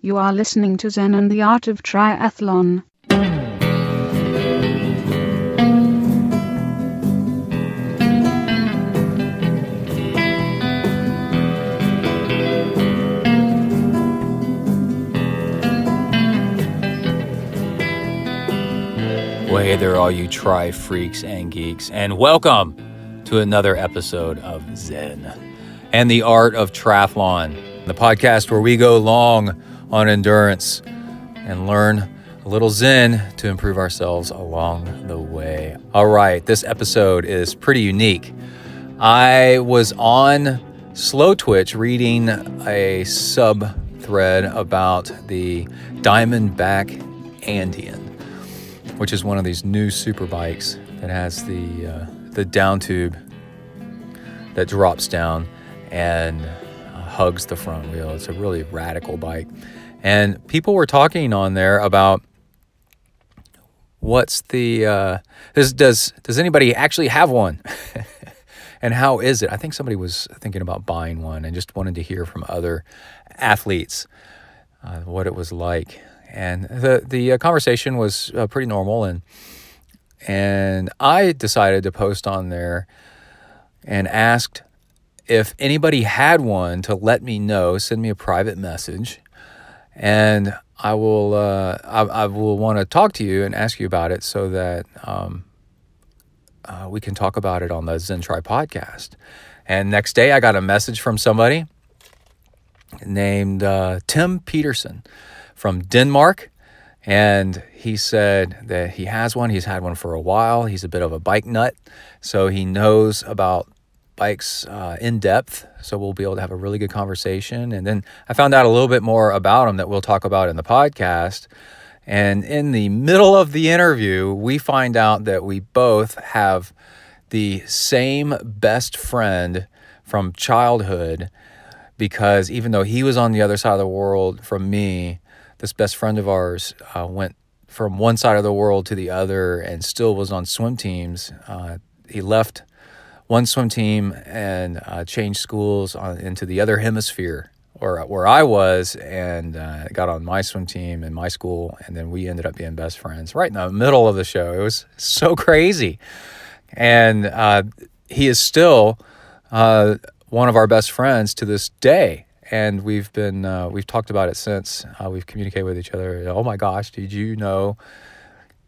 You are listening to Zen and the Art of Triathlon. Well, hey there, all you tri freaks and geeks, and welcome to another episode of Zen and the Art of Triathlon, the podcast where we go long on endurance and learn a little Zen to improve ourselves along the way. All right, this episode is pretty unique. I was on Slow Twitch reading a sub-thread about the Diamondback Andean, which is one of these new super bikes that has the down tube that drops down and hugs the front wheel. It's a really radical bike. And people were talking on there about what's the does anybody actually have one? And how is it? I think somebody was thinking about buying one and just wanted to hear from other athletes what it was like. And the conversation was pretty normal, and I decided to post on there and asked if anybody had one to let me know, send me a private message, and I will want to talk to you and ask you about it so that we can talk about it on the ZenTri podcast. And next day I got a message from somebody named Tim Petersen from Denmark, and he said that he has one. He's had one for a while. He's a bit of a bike nut, so he knows about bikes in depth, so we'll be able to have a really good conversation. And then I found out a little bit more about him that we'll talk about in the podcast. And in the middle of the interview, we find out that we both have the same best friend from childhood, because even though he was on the other side of the world from me, this best friend of ours went from one side of the world to the other and still was on swim teams. He left one swim team and changed schools into the other hemisphere, or where I was, and got on my swim team in my school, and then we ended up being best friends right in the middle of the show. It was so crazy. And he is still one of our best friends to this day. And we've talked about it since. We've communicated with each other. Oh my gosh, did you know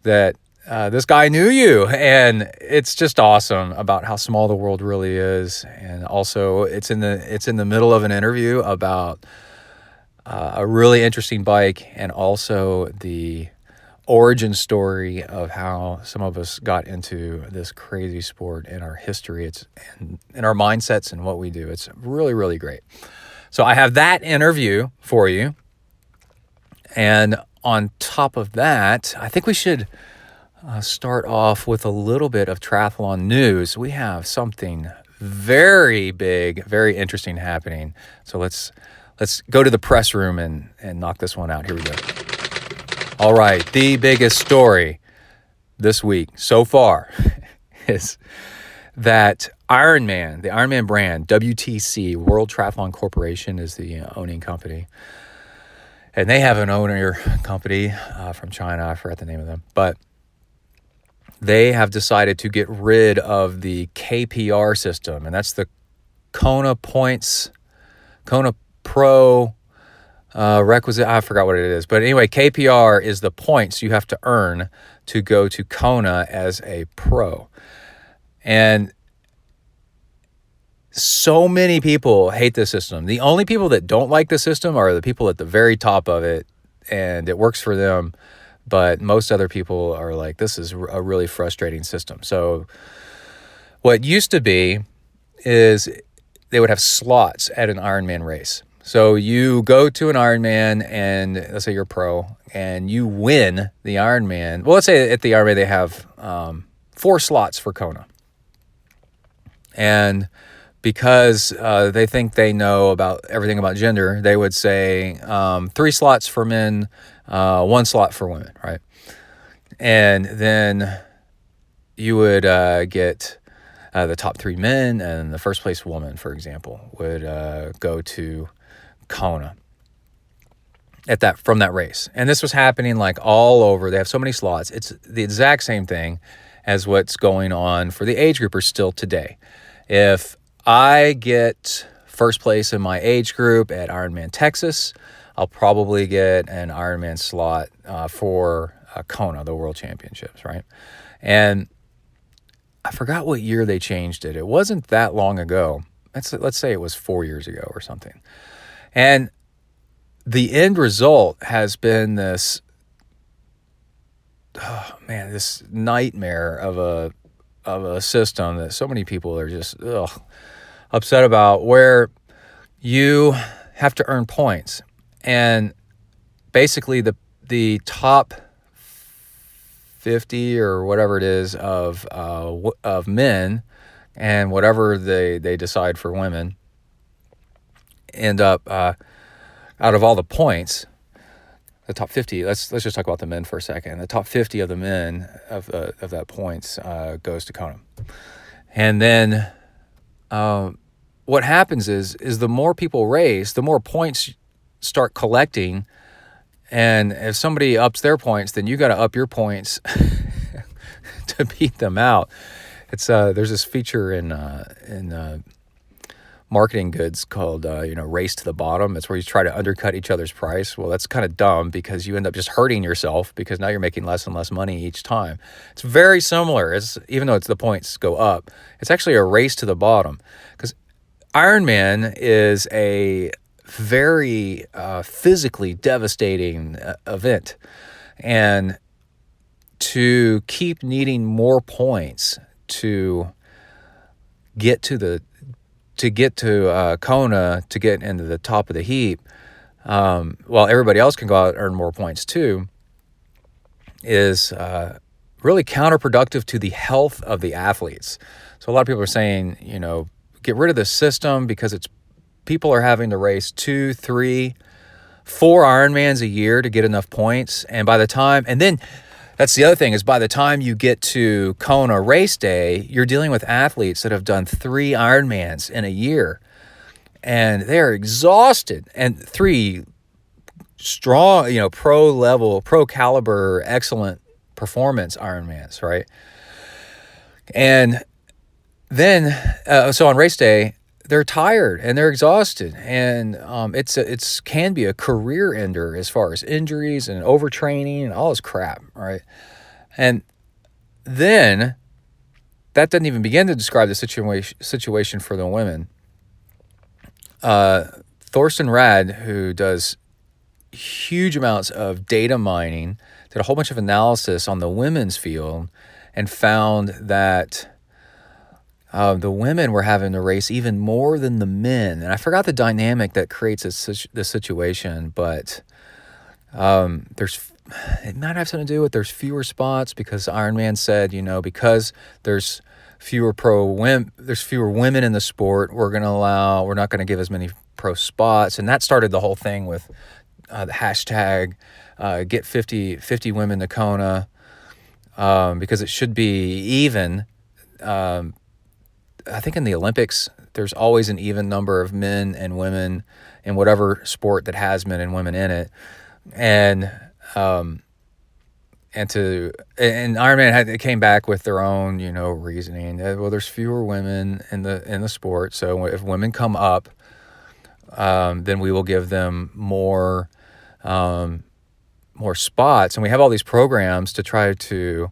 that this guy knew you? And it's just awesome about how small the world really is. And also, it's in the middle of an interview about a really interesting bike, and also the origin story of how some of us got into this crazy sport in our history. It's in our mindsets and what we do. It's really, really great. So I have that interview for you. And on top of that, I think we should start off with a little bit of triathlon news. We have something very big, very interesting happening. So let's go to the press room and knock this one out. Here we go. All right, the biggest story this week so far is that Ironman, the Ironman brand, WTC, World Triathlon Corporation, is the owning company. And they have an owner company from China. I forgot the name of them. But they have decided to get rid of the KPR system. And that's the Kona Points, Kona Pro requisite. I forgot what it is. But anyway, KPR is the points you have to earn to go to Kona as a pro. And so many people hate this system. The only people that don't like the system are the people at the very top of it, and it works for them. But most other people are like, this is a really frustrating system. So what used to be is they would have slots at an Ironman race. So you go to an Ironman, and let's say you're a pro, and you win the Ironman. Well, let's say at the Ironman they have 4 slots for Kona. And because they think they know about everything about gender, they would say 3 slots for men, 1 slot for women, right? And then you would get the top 3 men, and the first place woman, for example, would go to Kona. from that race. And this was happening like all over. They have so many slots. It's the exact same thing as what's going on for the age groupers still today. If I get first place in my age group at Ironman Texas, I'll probably get an Ironman slot for Kona, the World Championships, right? And I forgot what year they changed it. It wasn't that long ago. Let's say it was 4 years ago or something. And the end result has been this, this nightmare of a system that so many people are just upset about, where you have to earn points. And basically the top 50 or whatever it is of men, and whatever they decide for women, end up out of all the points, the top 50. Let's just talk about the men for a second. The top 50 of the men of that points goes to Kona, and then what happens is the more people race, the more points start collecting. And if somebody ups their points, then you got to up your points to beat them out. It's there's this feature in marketing goods called race to the bottom. It's where you try to undercut each other's price. Well, that's kind of dumb, because you end up just hurting yourself, because now you're making less and less money each time. It's very similar. Even though the points go up, it's actually a race to the bottom, because Ironman is a very physically devastating event, and to keep needing more points to get to Kona, to get into the top of the heap, while everybody else can go out and earn more points too, is really counterproductive to the health of the athletes. So a lot of people are saying, get rid of the system, because people are having to race 2, 3, 4 Ironmans a year to get enough points. And then that's the other thing, is by the time you get to Kona race day, you're dealing with athletes that have done 3 Ironmans in a year, and they're exhausted. And 3 strong, pro level, pro caliber, excellent performance Ironmans, right? And then, so on race day, they're tired and they're exhausted, and it's can be a career ender as far as injuries and overtraining and all this crap, right? And then that doesn't even begin to describe the situation for the women. Thorsten Rad, who does huge amounts of data mining, did a whole bunch of analysis on the women's field, and found that the women were having to race even more than the men. And I forgot the dynamic that creates this situation, but it might have something to do with there's fewer spots, because Ironman said, because there's fewer women in the sport, we're not going to give as many pro spots. And that started the whole thing with the hashtag get 50 women to Kona, because it should be even. I think in the Olympics, there's always an even number of men and women in whatever sport that has men and women in it. And Ironman came back with their own, reasoning. Well, there's fewer women in the sport, so if women come up, then we will give them more spots. And we have all these programs to try to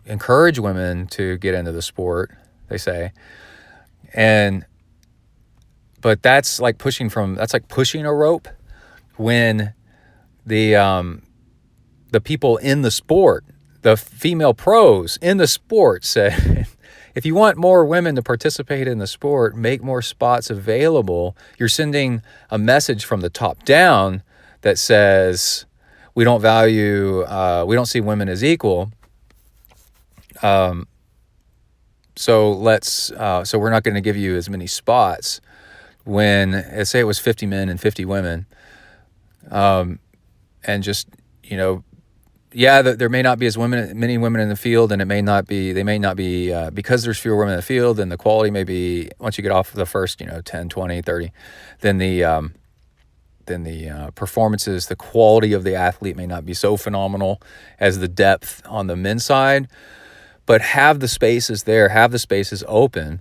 encourage women to get into the sport, they say. But that's like pushing a rope, when the people in the sport, the female pros in the sport, said, if you want more women to participate in the sport, make more spots available. You're sending a message from the top down that says we don't see women as equal. So we're not going to give you as many spots, when say it was 50 men and 50 women, and just, there may not be many women in the field, and they may not be because there's fewer women in the field, and the quality may be, once you get off the first, 10, 20, 30, then performances, the quality of the athlete may not be so phenomenal as the depth on the men's side, but have the spaces there, have the spaces open.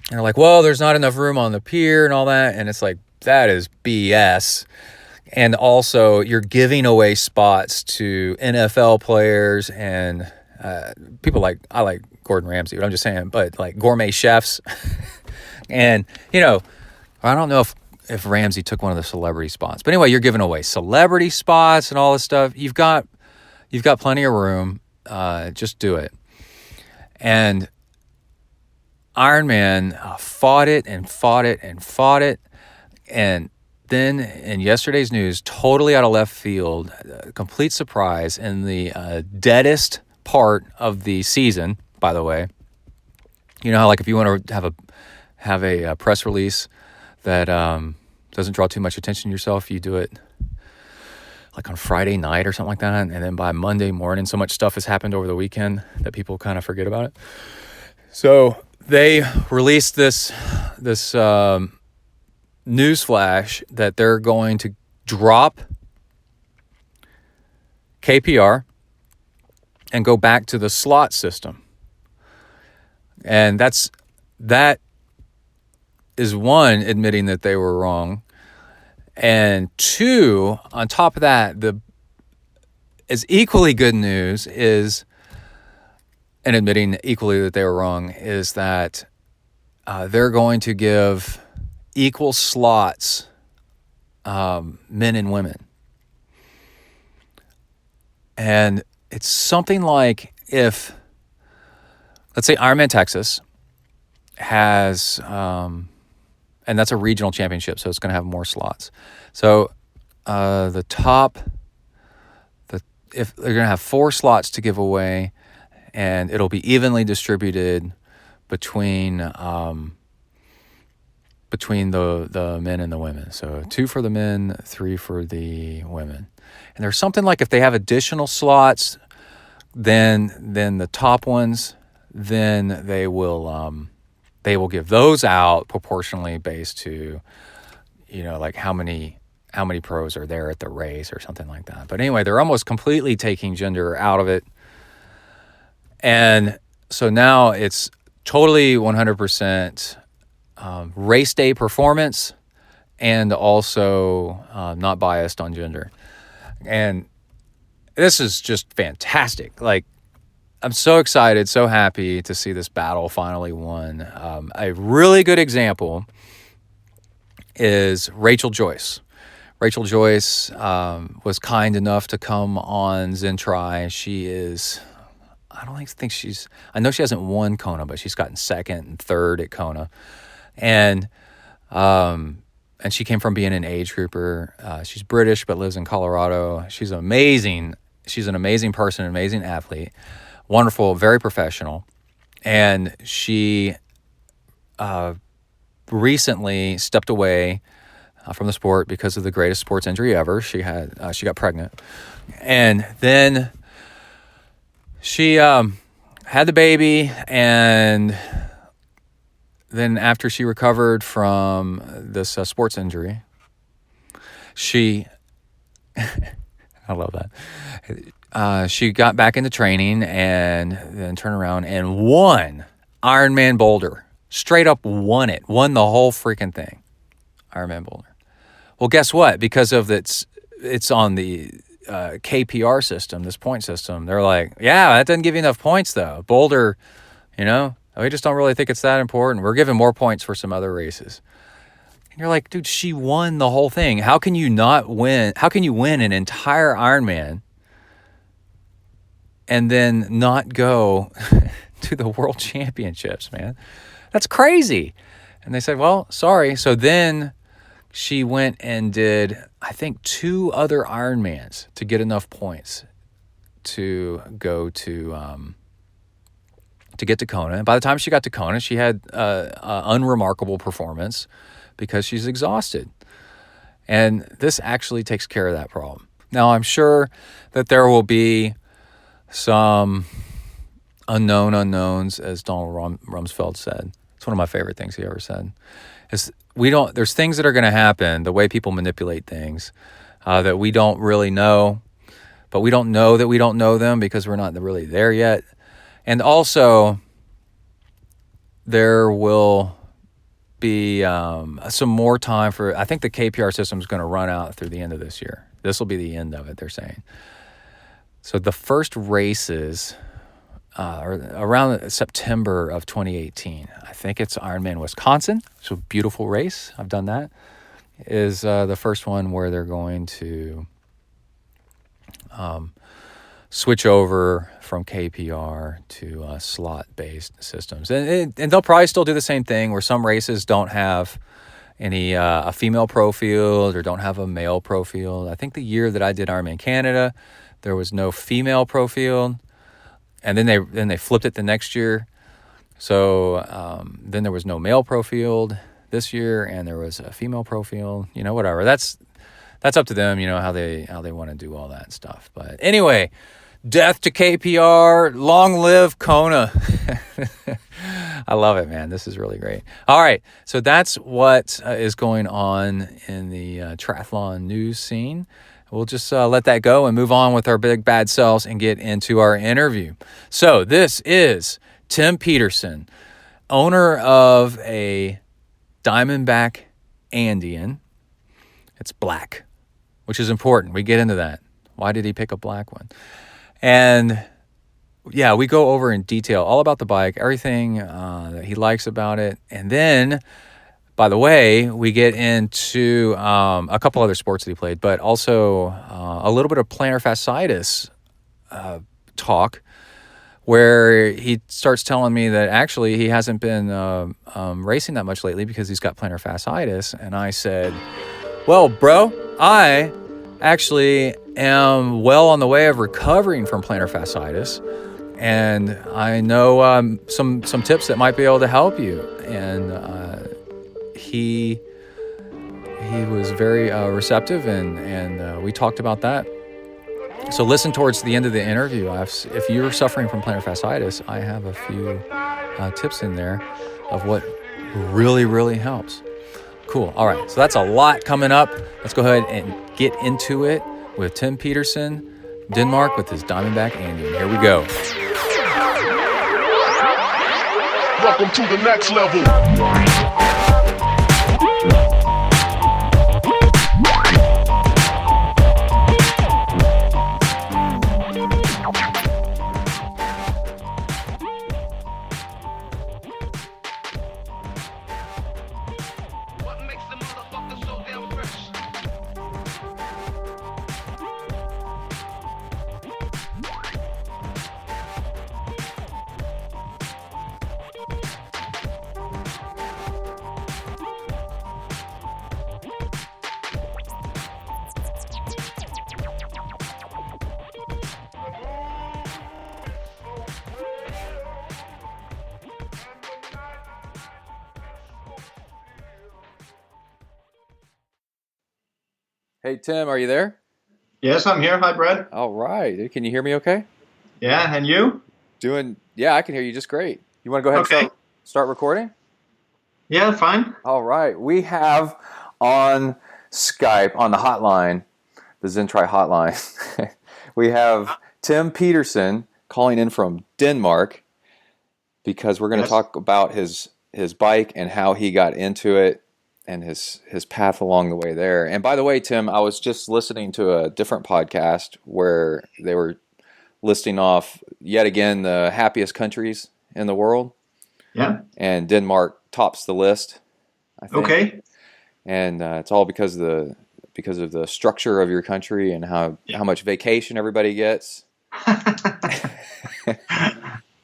And they're like, well, there's not enough room on the pier and all that. And it's like, that is BS. And also, you're giving away spots to NFL players and people like, I like Gordon Ramsay, but I'm just saying, but like gourmet chefs. And, you know, I don't know if Ramsay took one of the celebrity spots. But anyway, you're giving away celebrity spots and all this stuff. You've got plenty of room. Just do it. And Ironman fought it. And then in yesterday's news, totally out of left field, complete surprise in the deadest part of the season, by the way. You know how, like, if you want to have a press release that doesn't draw too much attention to yourself, you do it like on Friday night or something like that, and then by Monday morning, so much stuff has happened over the weekend that people kind of forget about it. So they released this news flash that they're going to drop KPR and go back to the slot system. And that is one, admitting that they were wrong. And two, on top of that, is equally good news is, and admitting equally that they were wrong, is that they're going to give equal slots, men and women. And it's something like, if, let's say Ironman Texas has, and that's a regional championship, so it's going to have more slots. So if they're going to have 4 slots to give away, and it'll be evenly distributed between the men and the women. So 2 for the men, 3 for the women. And there's something like, if they have additional slots, then the top ones, then they will give those out proportionally based to, you know, like how many pros are there at the race or something like that. But anyway, they're almost completely taking gender out of it. And so now it's totally 100% race day performance, and also not biased on gender. And this is just fantastic. Like, I'm so excited, so happy to see this battle finally won. A really good example is Rachel Joyce. Rachel Joyce was kind enough to come on ZenTri. She is, I know she hasn't won Kona, but she's gotten second and third at Kona. And she came from being an age grouper. She's British, but lives in Colorado. She's amazing. She's an amazing person, an amazing athlete. Wonderful, very professional. And she recently stepped away from the sport because of the greatest sports injury ever. She got pregnant. And then she had the baby, and then after she recovered from this sports injury, I love that. She got back into training and then turned around and won Ironman Boulder. Straight up won it. Won the whole freaking thing. Ironman Boulder. Well, guess what? Because of it's on the KPR system, this point system. They're like, yeah, that doesn't give you enough points though. Boulder, you know, we just don't really think it's that important. We're giving more points for some other races. And you're like, dude, she won the whole thing. How can you not win? How can you win an entire Ironman and then not go to the World Championships, man? That's crazy. And they said, well, sorry. So then she went and did, I think, 2 other Ironmans to get enough points to go to get to Kona. And by the time she got to Kona, she had an unremarkable performance because she's exhausted. And this actually takes care of that problem. Now, I'm sure that there will be some unknowns, as Donald Rumsfeld said. It's one of my favorite things he ever said. There's things that are going to happen, the way people manipulate things, that we don't really know, but we don't know that we don't know them because we're not really there yet. And also, there will be some more time for, I think the KPR system is going to run out through the end of this year. This will be the end of it, they're saying. So the first races are around September of 2018. I think it's Ironman Wisconsin. It's a beautiful race. I've done that. Is the first one where they're going to switch over from KPR to slot-based systems. And they'll probably still do the same thing where some races don't have any a female pro field or don't have a male pro field. I think the year that I did Ironman Canada, there was no female pro field. And then they flipped it the next year. So then there was no male pro field this year, and there was a female pro field. Whatever. That's up to them. How they want to do all that stuff. But anyway, death to KPR. Long live Kona. I love it, man. This is really great. All right, so that's what is going on in the triathlon news scene. We'll just let that go and move on with our big bad selves and get into our interview. So this is Tim Petersen, owner of a Diamondback Andean. It's black, which is important. We get into that. Why did he pick a black one? And yeah, we go over in detail all about the bike, everything that he likes about it. And then, by the way, we get into a couple other sports that he played, but also a little bit of plantar fasciitis talk, where he starts telling me that actually he hasn't been racing that much lately because he's got plantar fasciitis. And I said, well, bro, I actually am well on the way of recovering from plantar fasciitis, and I know some tips that might be able to help you. And he was very receptive, and we talked about that. So listen towards the end of the interview. If you're suffering from plantar fasciitis, I have a few tips in there of what really, really helps. Cool. All right. So that's a lot coming up. Let's go ahead and get into it with Tim Petersen, Denmark, with his Diamondback Andean. Here we go. Welcome to the next level. Hey, Tim, are you there? Yes, I'm here. Hi, Brad. All right. Can you hear me okay? Yeah, and you? Yeah, I can hear you just great. You want to go ahead and start recording? Yeah, fine. All right. We have on Skype, on the hotline, the ZenTri hotline, we have Tim Petersen calling in from Denmark, because we're going to talk about his bike and how he got into it and his path along the way there. And by the way, Tim, I was just listening to a different podcast where they were listing off yet again the happiest countries in the world. Yeah. And Denmark tops the list, I think. Okay. And it's all because of the structure of your country and how much vacation everybody gets.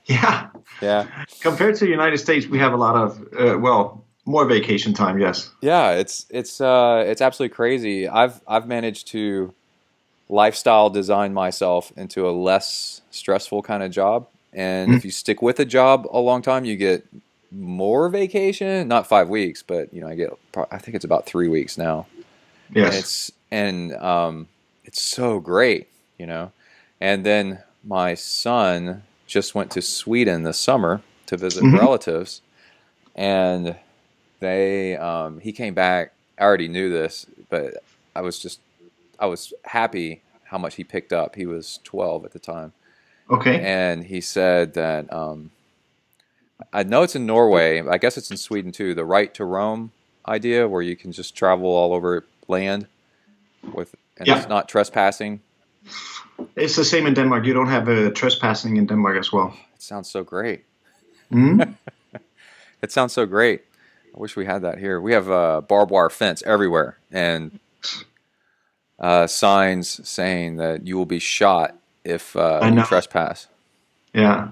Yeah. Yeah. Compared to the United States, we have a lot of more vacation time. Yes. Yeah, it's absolutely crazy. I've managed to lifestyle design myself into a less stressful kind of job, and if you stick with a job a long time, you get more vacation. Not 5 weeks, but I think it's about 3 weeks now. Yes. And it's so great, And then my son just went to Sweden this summer to visit relatives, and he came back. I already knew this, but I was happy how much he picked up. He was 12 at the time. Okay. And he said that I know it's in Norway. I guess it's in Sweden too. The right to roam idea, where you can just travel all over land and it's not trespassing. It's the same in Denmark. You don't have trespassing in Denmark as well. It sounds so great. Mm-hmm. It sounds so great. I wish we had that here. We have a barbed wire fence everywhere and signs saying that you will be shot if you trespass. Yeah.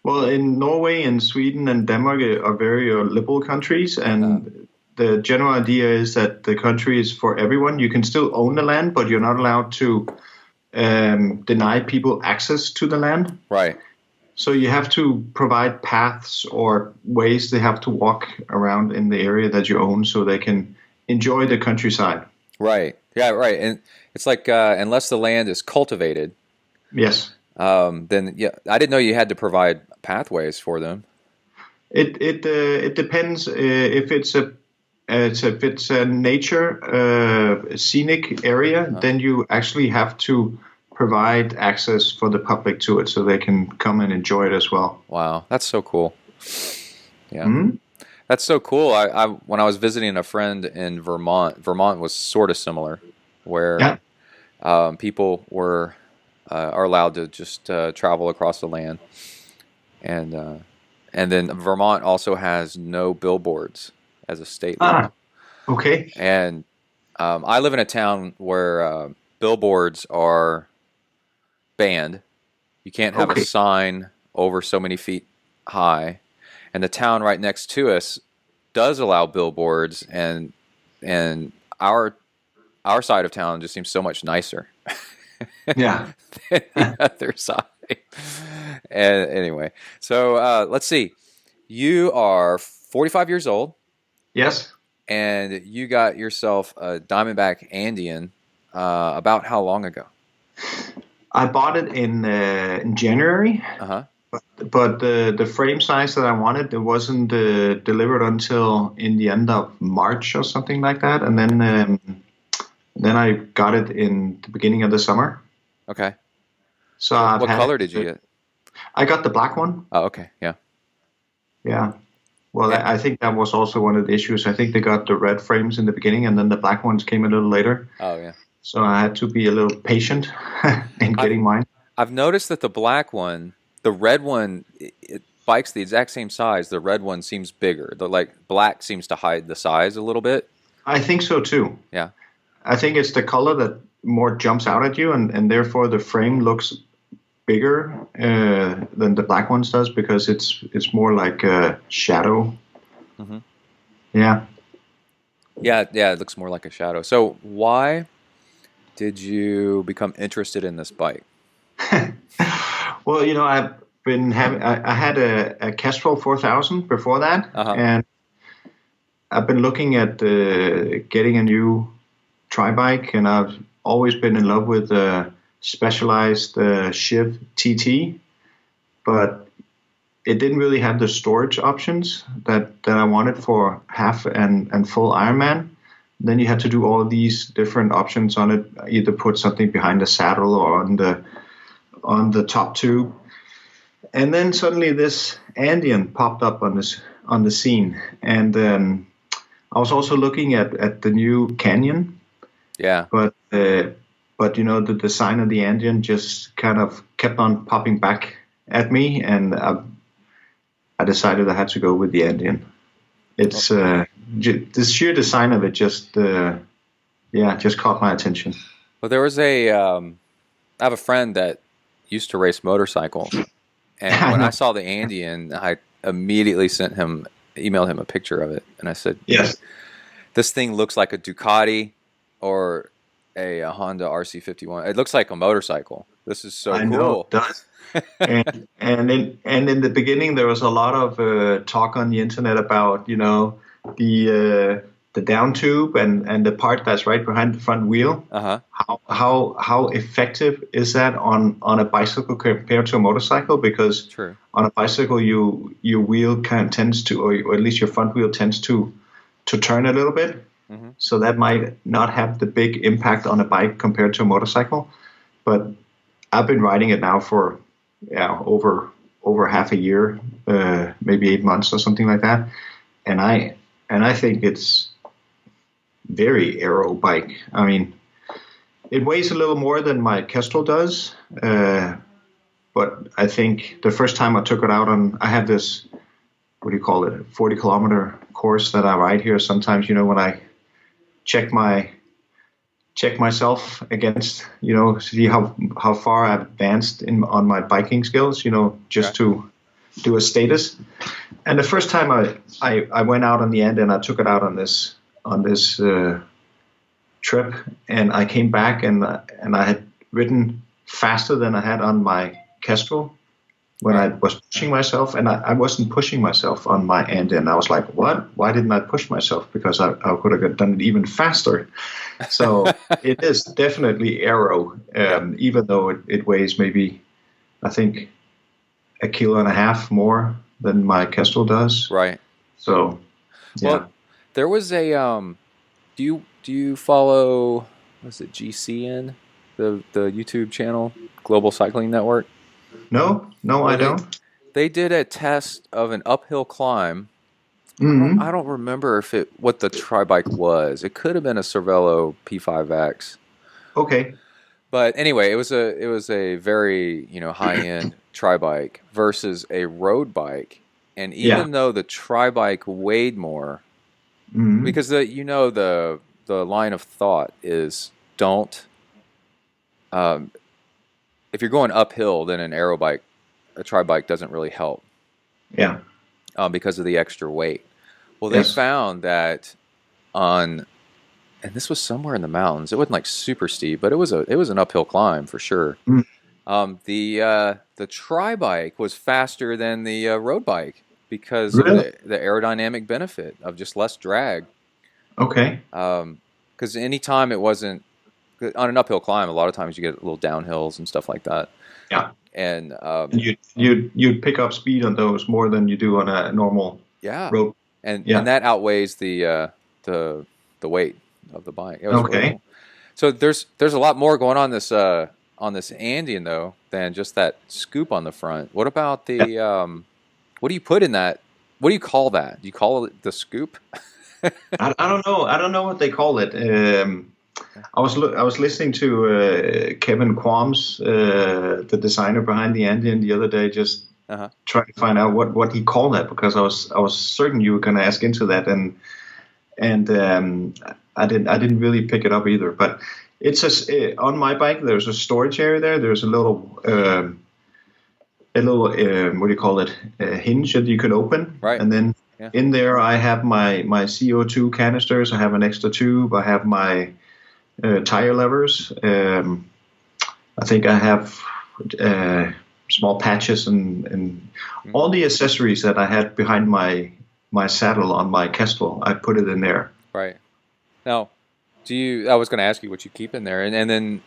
Well, in Norway and Sweden and Denmark are very liberal countries, and the general idea is that the country is for everyone. You can still own the land, but you're not allowed to deny people access to the land. Right. So you have to provide paths or ways they have to walk around in the area that you own so they can enjoy the countryside. Right. Yeah, right. And it's like unless the land is cultivated. Yes. Then I didn't know you had to provide pathways for them. It depends if it's a nature scenic area, then you actually have to provide access for the public to it so they can come and enjoy it as well. Wow, that's so cool. Yeah. Mm-hmm. That's so cool. I when I was visiting a friend in Vermont was sort of similar, where people are allowed to just travel across the land, and then Vermont also has no billboards as a state law. Okay. And I live in a town where billboards are banned. You can't have a sign over so many feet high. And the town right next to us does allow billboards, and our side of town just seems so much nicer. Yeah. Than the other side. And anyway, so let's see. You are 45 years old. Yes. And you got yourself a Diamondback Andean about how long ago? I bought it in January. Uh-huh. But the frame size that I wanted, it wasn't delivered until in the end of March or something like that. And then I got it in the beginning of the summer. Okay. So what color did you get? I got the black one. Oh, okay. Yeah. Yeah. Well, I think that was also one of the issues. I think they got the red frames in the beginning, and then the black ones came a little later. Oh, yeah. So I had to be a little patient in getting mine. I've noticed that the black one, the red one, it bike's the exact same size. The red one seems bigger. The black seems to hide the size a little bit. I think so too. Yeah. I think it's the color that more jumps out at you, and therefore the frame looks bigger than the black ones does because it's more like a shadow. Mm-hmm. Yeah. Yeah, it looks more like a shadow. So why did you become interested in this bike? Well, I've been I had a Kestrel 4000 before that, and I've been looking at getting a new tri-bike, and I've always been in love with Specialized Shiv TT, but it didn't really have the storage options that I wanted for half and full Ironman. Then you had to do all these different options on it, either put something behind the saddle or on the top tube. And then suddenly this Andean popped up on the scene, and I was also looking at the new Canyon. Yeah. But the design of the Andean just kind of kept on popping back at me, and I decided I had to go with the Andean. It's the sheer design of it just caught my attention. Well, there was I have a friend that used to race motorcycles, and when I saw the Andean, I immediately emailed him a picture of it, and I said, "Yes, this thing looks like a Ducati or a Honda RC51. It looks like a motorcycle. This is so cool." Know, it does. and in the beginning, there was a lot of talk on the internet about the the down tube and the part that's right behind the front wheel. How effective is that on a bicycle compared to a motorcycle? Because True. on a bicycle, your wheel kind of tends to, or at least your front wheel tends to turn a little bit. So that might not have the big impact on a bike compared to a motorcycle. But I've been riding it now for over half a year, maybe 8 months or something like that, and I think it's very aero bike. I mean, it weighs a little more than my Kestrel does, but I think the first time I took it out on, I have this, what do you call it, 40-kilometer course that I ride here. Sometimes, when I check myself against, see how far I've advanced on my biking skills, just to do a status. And the first time I went out on the end and I took it out on this trip, and I came back and I had ridden faster than I had on my Kestrel when I was pushing myself, and I wasn't pushing myself on my Andean. I was like, what? Why didn't I push myself? Because I could have done it even faster. So it is definitely aero, even though it weighs maybe, I think, 1.5 kilos more than my Kestrel does. Right. So, yeah. Well, there was a do you follow, what's it, GCN, the YouTube channel, Global Cycling Network? No, I don't. They did a test of an uphill climb. I don't remember what the tri-bike was. It could have been a Cervelo P5X. Okay. But anyway, it was a very, high-end tri-bike versus a road bike. And even though the tri-bike weighed more, because the line of thought is don't, if you're going uphill, then a tri-bike doesn't really help. Yeah. Because of the extra weight. Well, they found that and this was somewhere in the mountains. It wasn't like super steep, but it was an uphill climb for sure. The tri-bike was faster than the road bike because of the aerodynamic benefit of just less drag. Okay. Because anytime it wasn't on an uphill climb, a lot of times you get little downhills and stuff like that. Yeah. And you'd pick up speed on those more than you do on a normal road. And that outweighs the weight of the bike. It was really cool. So there's a lot more going on this Andean though than just that scoop on the front. What about the what do you put in that? What do you call that? Do you call it the scoop? I don't know. I don't know what they call it. I was listening to Kevin Qualms, the designer behind the Andean, the other day, just trying to find out what he called that, because I was certain you were going to ask into that, and I didn't really pick it up either. But it's on my bike. There's a storage area there. There's a little what do you call it? A hinge that you can open, right? And then in there I have my CO2 canisters. I have an extra tube. I have my tire levers. I think I have small patches and all the accessories that I had behind my saddle on my Kestrel. I put it in there. Right. Now, I was going to ask you what you keep in there, and then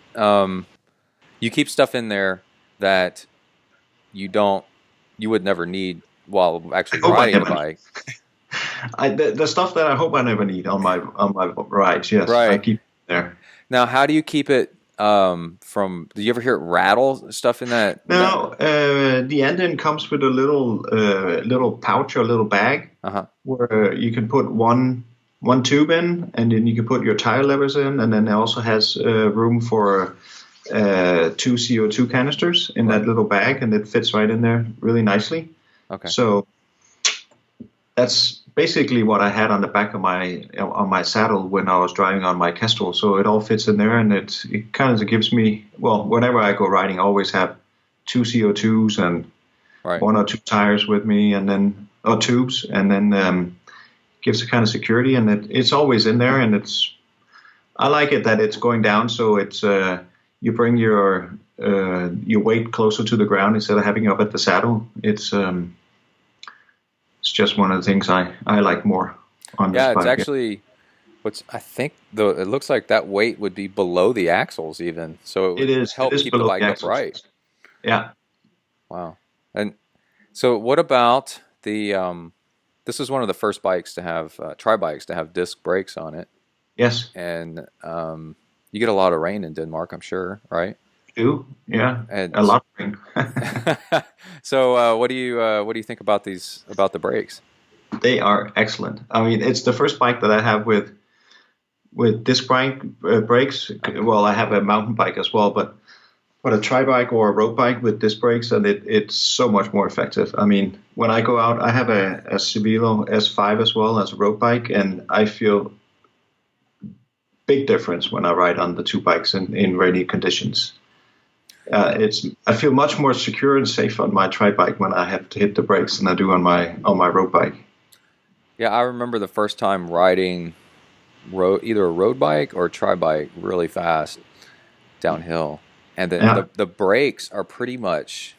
you keep stuff in there that you would never need while actually riding the bike. The stuff that I hope I never need on my rides. Yes, right. I keep it there. Now, how do you keep it from? Do you ever hear it rattle stuff in that? No, the Andean comes with a little pouch or a little bag where you can put one tube in, and then you can put your tire levers in, and then it also has room for 2 CO2 canisters in that little bag, and it fits right in there really nicely. Okay. So that's basically what I had on the back of my saddle when I was driving on my Kestrel. So it all fits in there, and it kind of gives me, well, whenever I go riding, I always have 2 CO2s and 1 or 2 tires with me, and then tubes, and then gives a kind of security, and it's always in there, and I like it that it's going down, so it's you bring your weight closer to the ground instead of having it up at the saddle. It's just one of the things I like more on this bike. It's actually, I think though it looks like that weight would be below the axles even, so it would help It is keep the below bike the axles. upright. Yeah. Wow. And so what about the this is one of the first bikes to have tri bikes to have disc brakes on it, Yes. and you get a lot of rain in Denmark, I'm sure, right? Do. Yeah. And A lot of rain. so what do you think about the brakes? They are excellent. I mean, it's the first bike that I have with disc brake brakes. Well, I have a mountain bike as well, but a tri bike or a road bike with disc brakes, and it's so much more effective. I mean, when I go out, I have a Civilo S5 as well as a road bike, and I feel big difference when I ride on the two bikes in rainy conditions. I feel much more secure and safe on my tri bike when I have to hit the brakes than I do on my road bike. Yeah, I remember the first time riding either a road bike or a tri bike really fast downhill, and then the brakes are pretty much,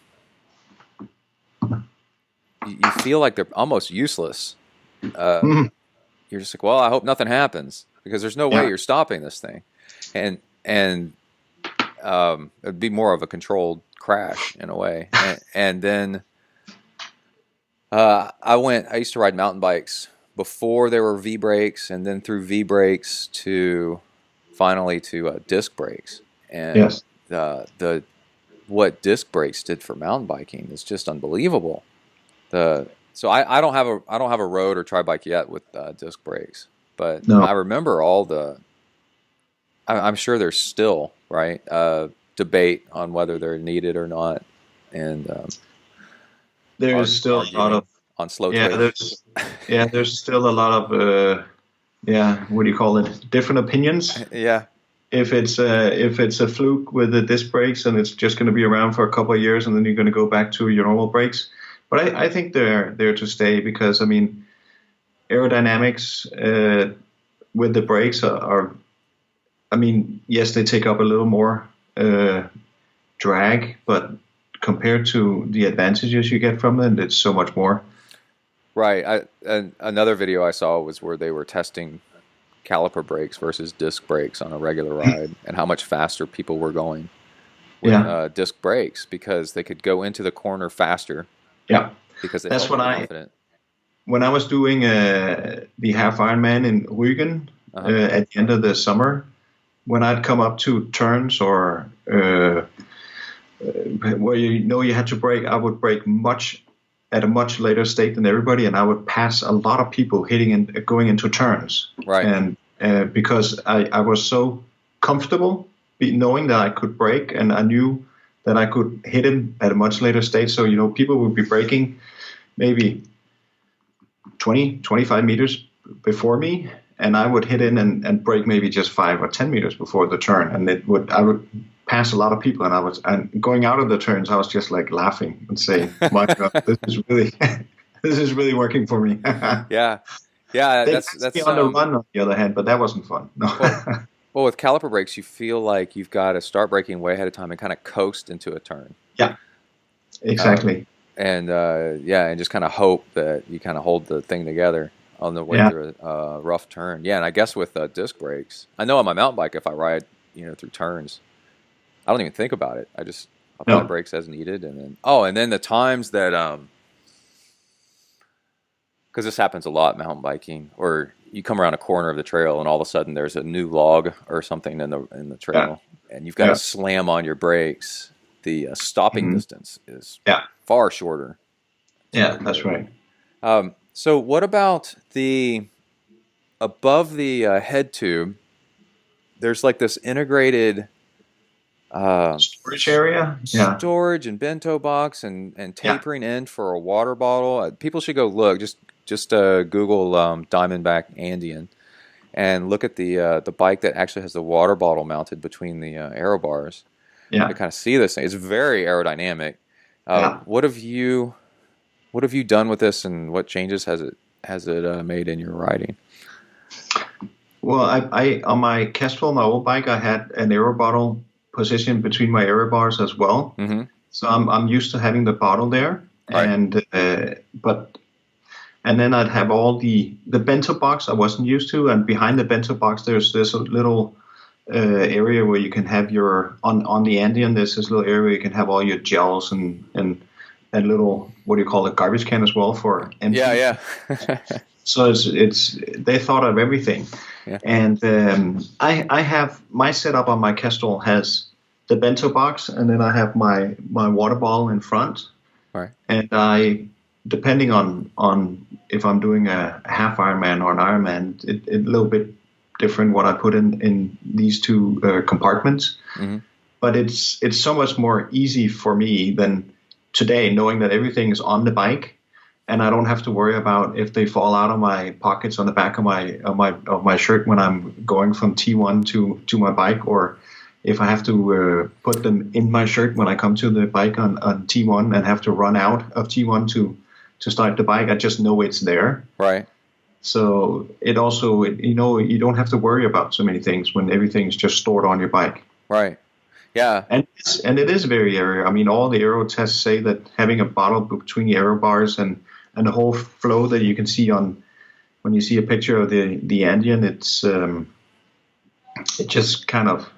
you feel like they're almost useless. You're just like, well, I hope nothing happens, because there's no way you're stopping this thing, and it'd be more of a controlled crash in a way. And then I used to ride mountain bikes before there were V brakes, and then through V brakes to finally to disc brakes. And what disc brakes did for mountain biking is just unbelievable. So I don't have a road or tri bike yet with disc brakes, but I remember I'm sure there's still debate on whether they're needed or not, and there's still a lot of on slow twitch. There's still a lot of what do you call it? Different opinions. Yeah. If it's a fluke with the disc brakes and it's just going to be around for a couple of years and then you're going to go back to your normal brakes, but I think they're there to stay, because I mean, aerodynamics with the brakes are I mean, yes, they take up a little more drag, but compared to the advantages you get from them, it's so much more. Right. Another video I saw was where they were testing caliper brakes versus disc brakes on a regular ride, and how much faster people were going with disc brakes, because they could go into the corner faster. Yeah, because that's what confident. When I was doing the half Ironman in Rügen at the end of the summer, when I'd come up to turns or where you had to brake, I would brake at a much later state than everybody, and I would pass a lot of people hitting and going into turns. Right. And because I was so comfortable knowing that I could brake, and I knew that I could hit him at a much later stage. So, people would be braking maybe 20, 25 meters before me, and I would hit in and brake maybe just 5 or 10 meters before the turn, and I would pass a lot of people, and going out of the turns, I was just like laughing and saying, "My God, this is really working for me." Yeah. That's on the run, on the other hand, but that wasn't fun. No. Well, with caliper brakes, you feel like you've got to start braking way ahead of time and kind of coast into a turn. Yeah, exactly. And just kind of hope that you kind of hold the thing together on the way through a rough turn. Yeah, and I guess with disc brakes, I know on my mountain bike, if I ride through turns, I don't even think about it. I just apply brakes as needed, and then the times that because this happens a lot mountain biking, or you come around a corner of the trail and all of a sudden there's a new log or something in the trail, and you've got to slam on your brakes. The stopping distance is far shorter. Yeah, that's right. So what about above the head tube? There's like this integrated storage area, storage and bento box and tapering end for a water bottle. People should go look. Just Google Diamondback Andean and look at the bike that actually has the water bottle mounted between the aero bars. To kind of see this thing. It's very aerodynamic. What have you done with this, and what changes has it made in your riding? Well, I on my Kestrel, my old bike, I had an aero bottle position between my aero bars as well. Mm-hmm. So I'm used to having the bottle there. Right. And but and then I'd have all the bento box I wasn't used to, and behind the bento box there's this little area where you can have your on the Andean. There's this little area where you can have all your gels and little, what do you call it, garbage can as well for empty. Yeah. So it's they thought of everything. Yeah. And I have my setup on my Kestrel has the bento box, and then I have my water bottle in front. Right. And I, depending on if I'm doing a half Ironman or an Ironman, it a little bit different what I put in these two compartments. Mm-hmm. But it's so much more easy for me than today, knowing that everything is on the bike, and I don't have to worry about if they fall out of my pockets on the back of my shirt when I'm going from T1 to my bike, or if I have to put them in my shirt when I come to the bike on T1 and have to run out of T1 to start the bike. I just know it's there. Right. So it also, you don't have to worry about so many things when everything's just stored on your bike. Right. Yeah. And it is very aero. I mean, all the aero tests say that having a bottle between the aero bars and the whole flow that you can see when you see a picture of the Andean, it just kind of,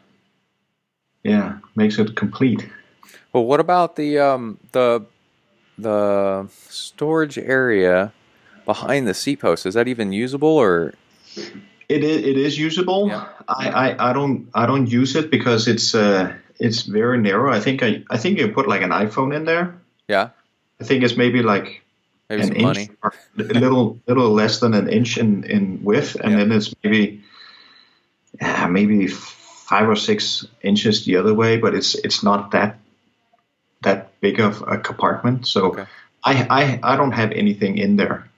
makes it complete. Well, what about the storage area behind the seat post? Is that even usable, or? It is usable. Yeah. I don't use it because it's very narrow. I think you put like an iPhone in there. Yeah. I think it's maybe like an inch, money. Or a little less than an inch in width, and then it's maybe 5 or 6 inches the other way. But it's not that big of a compartment. So okay. I don't have anything in there.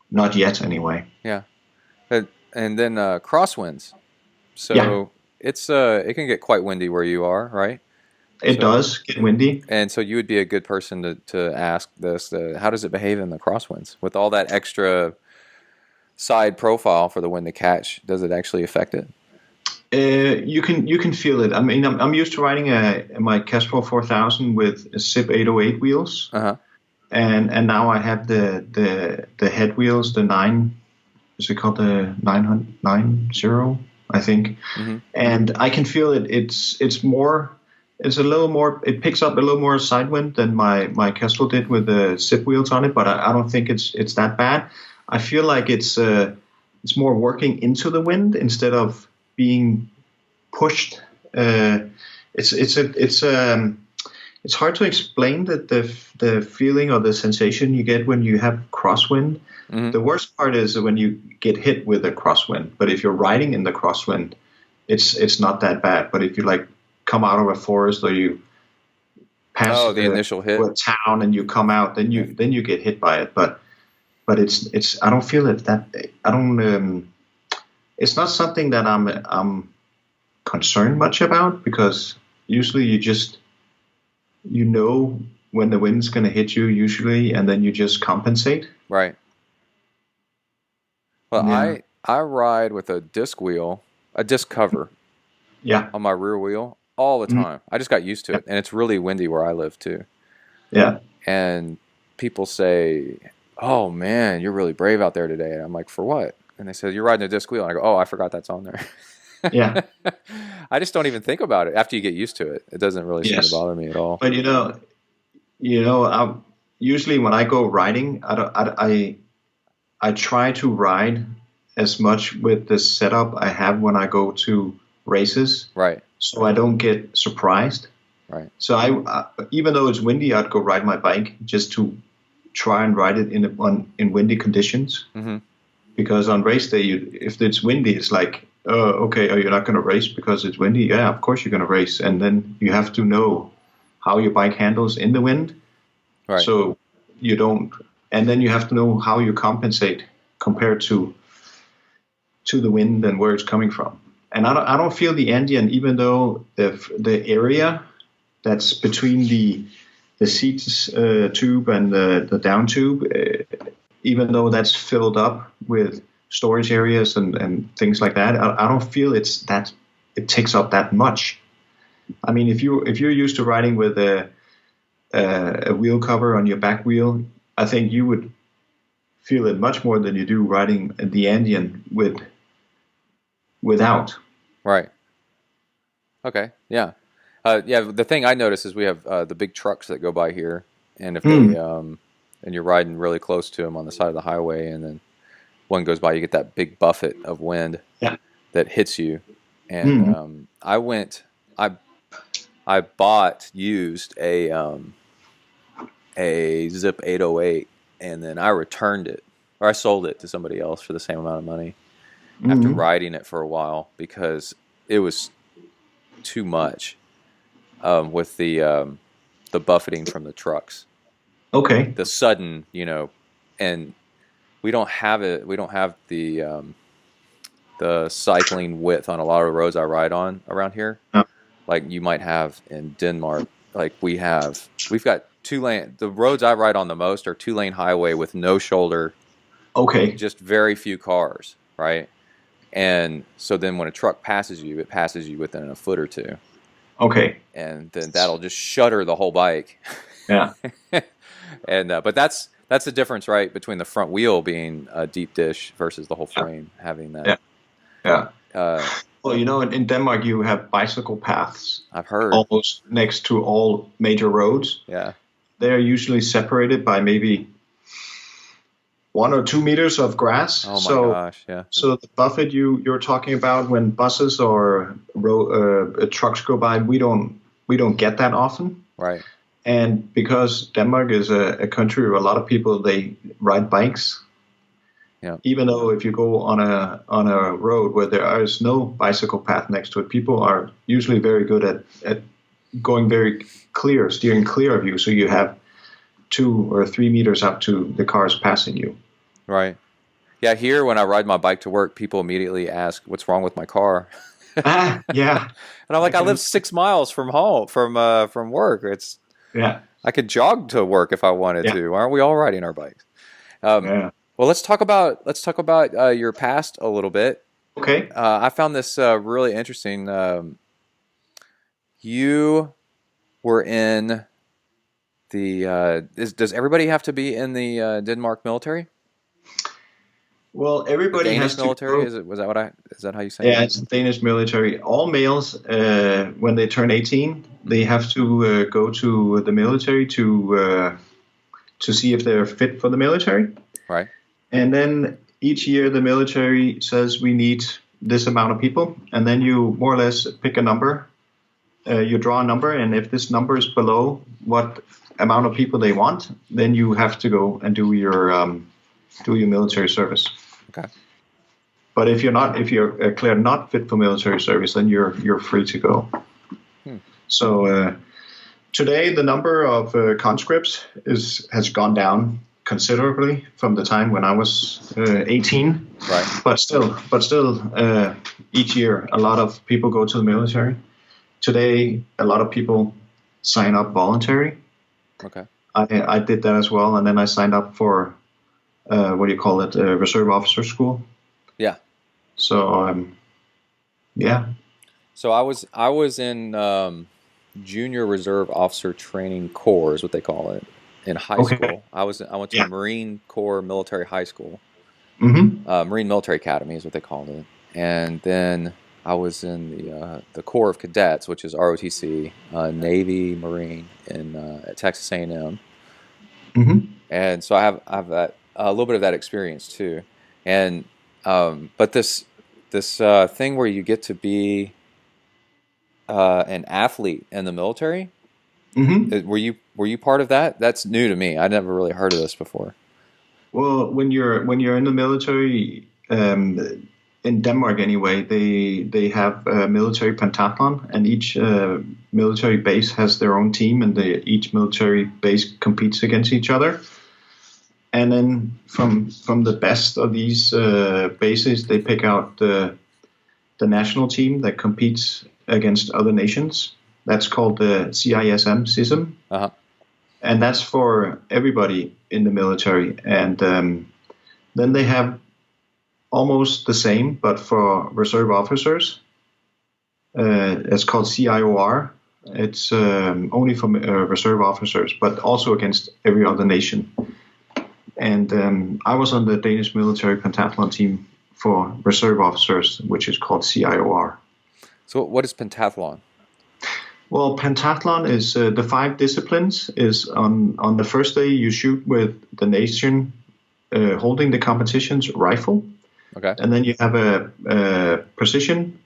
Not yet, anyway. Yeah, and then crosswinds. So it's it can get quite windy where you are, right? It does get windy. And so you would be a good person to ask this. How does it behave in the crosswinds with all that extra side profile for the wind to catch? Does it actually affect it? You can feel it. I mean, I'm used to riding my Kestrel 4000 with ZIP 808 wheels. Uh-huh. And now I have the head wheels, the 9, is it called the 990, I think. Mm-hmm. And I can feel it. It's a little more, it picks up a little more side wind than my Kestrel did with the ZIP wheels on it, but I don't think it's that bad. I feel like it's more working into the wind instead of being pushed. It's hard to explain the feeling or the sensation you get when you have crosswind. Mm-hmm. The worst part is when you get hit with a crosswind. But if you're riding in the crosswind, it's not that bad. But if you like come out of a forest or you pass the initial hit a town and you come out, then you get hit by it. But it's I don't feel it that I don't. It's not something that I'm concerned much about, because usually you know when the wind's going to hit you usually, and then you just compensate. Right. Well, yeah. I ride with a disc cover. Yeah. On my rear wheel all the time. Mm-hmm. I just got used to it, and it's really windy where I live too. Yeah. And people say, "Oh man, you're really brave out there today." And I'm like, "For what?" And they said, "You're riding a disc wheel." And I go, "Oh, I forgot that's on there." Yeah. I just don't even think about it. After you get used to it, it doesn't really seem to bother me at all. But usually when I go riding, I try to ride as much with the setup I have when I go to races. Right. So I don't get surprised. Right. So I even though it's windy, I'd go ride my bike just to try and ride it in windy conditions. Mm-hmm. Because on race day, if it's windy, it's like, okay, you're not going to race because it's windy? Yeah, of course you're going to race. And then you have to know how your bike handles in the wind. Right. So you don't, and then you have to know how you compensate compared to the wind and where it's coming from. And I don't feel the Andean, even though the area that's between the seats tube and the down tube, even though that's filled up with storage areas and things like that, I don't feel it takes up that much. I mean, if you're used to riding with a wheel cover on your back wheel, I think you would feel it much more than you do riding the Andean without. Right. Okay. Yeah. Yeah. The thing I notice is we have the big trucks that go by here, and if they and you're riding really close to them on the side of the highway, and then one goes by, you get that big buffet of wind that hits you. And I bought used a Zip 808, and then I returned it, or I sold it to somebody else for the same amount of money after riding it for a while, because it was too much with the buffeting from the trucks. Okay. The sudden, and we don't have it. We don't have the cycling width on a lot of the roads I ride on around here. Like you might have in Denmark. Like we've got 2-lane. The roads I ride on the most are 2-lane highway with no shoulder. Okay. Just very few cars, right? And so then when a truck passes you, it passes you within a foot or two. Okay. And then that'll just shutter the whole bike. Yeah. And but that's the difference, right, between the front wheel being a deep dish versus the whole frame having that. Yeah. Well, in Denmark you have bicycle paths. I've heard. Almost next to all major roads. Yeah. They're usually separated by maybe 1 or 2 meters of grass. Oh my gosh! Yeah. So the buffet you're talking about when buses or trucks go by, we don't get that often. Right. And because Denmark is a country where a lot of people, they ride bikes. Yeah. Even though if you go on a road where there is no bicycle path next to it, people are usually very good at going very clear, steering clear of you. So you have 2 or 3 meters up to the cars passing you. Right. Yeah. Here, when I ride my bike to work, people immediately ask, "What's wrong with my car?" Yeah. And I'm like, I live 6 miles from home, from work. I could jog to work if I wanted to. Aren't we all riding our bikes? Well, let's talk about your past a little bit. Okay. I found this really interesting. You were in the. Does everybody have to be in the Denmark military? Well, everybody Danish has to military. go. Is that how you say it? Yeah, it's the Danish military. All males, when they turn 18, they have to go to the military to see if they're fit for the military. Right. And then each year the military says we need this amount of people, and then you more or less pick a number. You draw a number, and if this number is below what amount of people they want, then you have to go and do your military service. Okay. But if you're cleared not fit for military service, then you're free to go. So today the number of conscripts has gone down considerably from the time when I was 18. Right. But still, each year a lot of people go to the military. Today, a lot of people sign up voluntary. Okay. I did that as well, and then I signed up for reserve officer school. Yeah. So, yeah. So I was in junior reserve officer training corps, is what they call it, in high school. I went to Marine Corps Military High School. Mm-hmm. Marine Military Academy is what they called it, and then I was in the Corps of Cadets, which is ROTC, Navy Marine at Texas A&M. Mm-hmm. And so I have that a little bit of that experience too, and but this thing where you get to be an athlete in the military. Mm-hmm. Were you part of that? That's new to me. I never really heard of this before. Well, when you're in the military, in Denmark anyway, they have a military pentathlon, and each military base has their own team, and each military base competes against each other. And then from the best of these bases, they pick out the national team that competes against other nations. That's called the CISM. Uh-huh. And that's for everybody in the military. And then they have almost the same, but for reserve officers. It's called CIOR. It's only for reserve officers, but also against every other nation. And I was on the Danish military pentathlon team for reserve officers, which is called CIOR. So what is pentathlon? Well, pentathlon is the 5 disciplines. Is on the first day you shoot with the nation holding the competition's rifle. Okay. And then you have a precision,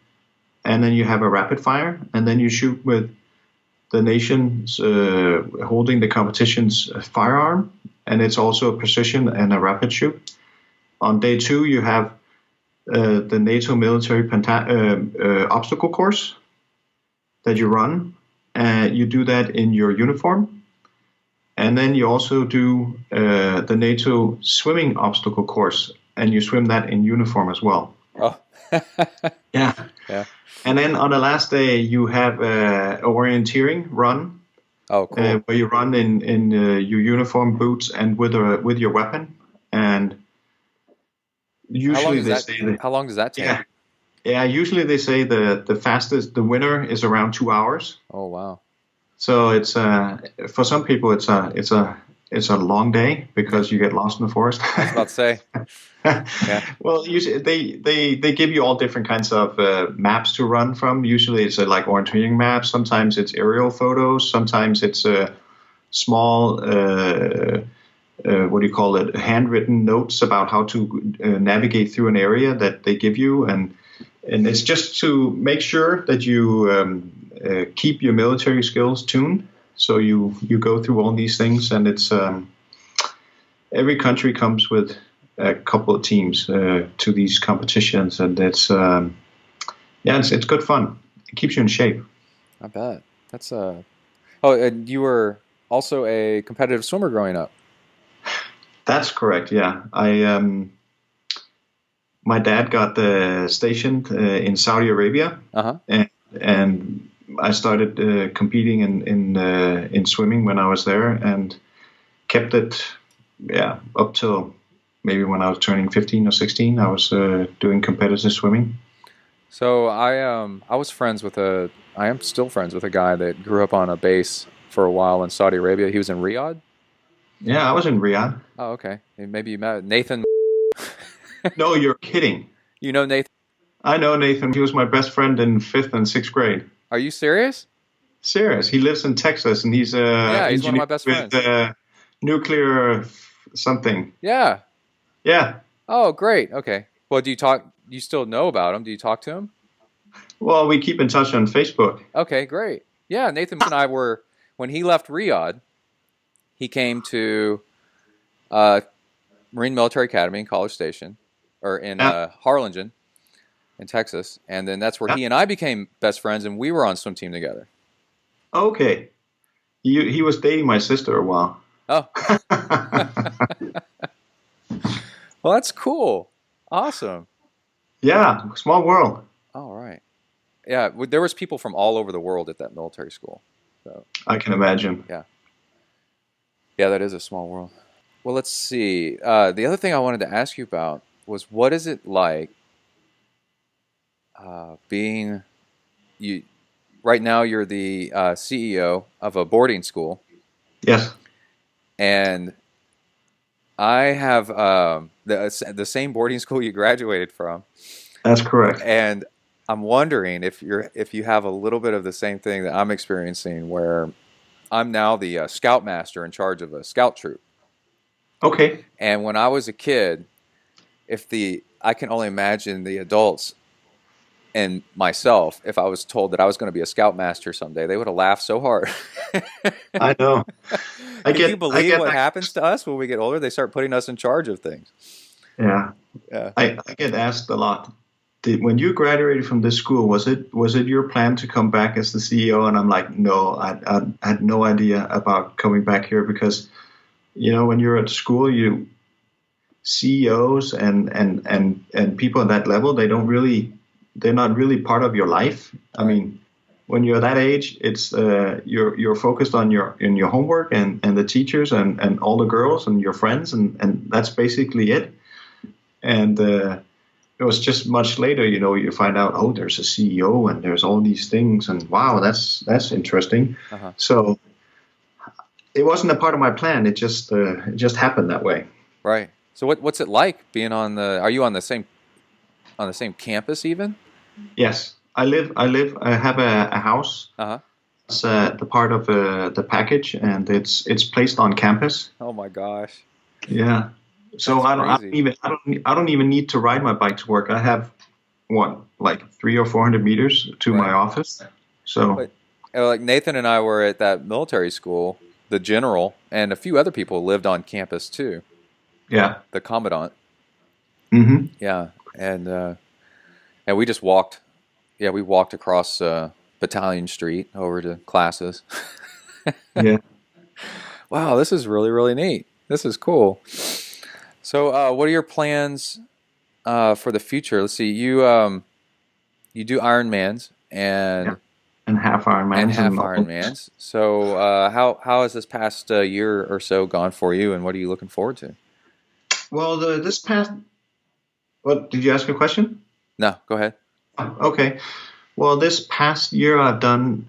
and then you have a rapid fire, and then you shoot with the nation's holding the competition's firearm, and it's also a precision and a rapid shoot. On day 2, you have the NATO military obstacle course that you run. You do that in your uniform. And then you also do the NATO swimming obstacle course, and you swim that in uniform as well. Oh. Yeah. And then on the last day, you have a orienteering run. Oh, cool. Where you run in your uniform, boots, and with your weapon. And usually how long does that take? Yeah. Usually they say the fastest, the winner is around 2 hours. Oh, wow. So it's for some people it's a long day because you get lost in the forest. I was about to say. Yeah. Well, usually they give you all different kinds of maps to run from. Usually it's like orienteering maps. Sometimes it's aerial photos. Sometimes it's small handwritten notes about how to navigate through an area that they give you, and it's just to make sure that you keep your military skills tuned. So you go through all these things, and it's every country comes with a couple of teams to these competitions, and it's good fun. It keeps you in shape. I bet. That's and you were also a competitive swimmer growing up. That's correct. Yeah, my dad got stationed in Saudi Arabia, and I started competing in swimming when I was there, and kept it, up till maybe when I was turning 15 or 16. I was doing competitive swimming. So I am still friends with a guy that grew up on a base for a while in Saudi Arabia. He was in Riyadh. Yeah, I was in Riyadh. Oh, okay. Maybe you met Nathan. No, you're kidding. You know Nathan? I know Nathan. He was my best friend in 5th and 6th grade. Are you serious? Serious. He lives in Texas, and he's he's one of my best friends. With nuclear something. Yeah. Yeah. Oh, great. Okay. Well, you still know about him? Do you talk to him? Well, we keep in touch on Facebook. Okay, great. Yeah, Nathan and I were, when he left Riyadh, he came to Marine Military Academy in College Station, or in Harlingen, in Texas, and then that's where he and I became best friends, and we were on swim team together. Okay. He was dating my sister a while. Oh. Well, that's cool. Awesome. Yeah, small world. All right. Yeah, there was people from all over the world at that military school. So I can imagine. Yeah. Yeah, that is a small world. Well, let's see. The other thing I wanted to ask you about was, what is it like being you? Right now, you're the CEO of a boarding school. Yes. And I have the same boarding school you graduated from. That's correct. And I'm wondering if you have a little bit of the same thing that I'm experiencing, where I'm now the scoutmaster in charge of a scout troop. Okay. And when I was a kid, I can only imagine the adults and myself, if I was told that I was going to be a scoutmaster someday, they would have laughed so hard. I know. Can you believe what happens to us when we get older? They start putting us in charge of things. Yeah. I get asked a lot. When you graduated from this school, was it your plan to come back as the CEO? And I'm like, no, I had no idea about coming back here, because, when you're at school, CEOs and people at that level, they're not really part of your life. I mean, when you're that age, it's you're focused on your homework and the teachers and all the girls and your friends, and that's basically it. And it was just much later, you find out, oh, there's a CEO and there's all these things, and wow, that's interesting. So it wasn't a part of my plan. It just happened that way. Right. So what's it like being on the? Are you on the same campus even? Yes, I have a house. Uh-huh. It's the part of the package, and it's placed on campus. Oh my gosh. Yeah. So That's I don't crazy. even I don't even need to ride my bike to work. I have like 300 or 400 meters to my Right. office. So But like Nathan and I were at that military school, the general, and a few other people lived on campus too. yeah. The commandant. Mm-hmm. Yeah. And we just walked. Yeah, we walked across Battalion Street over to classes. Yeah. Wow, this is really, really neat. This is cool. So, what are your plans for the future? Let's see. You do Ironmans Yeah. And half Ironmans and half and Ironmans. So, how has this past year or so gone for you, and what are you looking forward to? well, this past. What did you ask a question? No, go ahead. Okay. Well, this past year I've done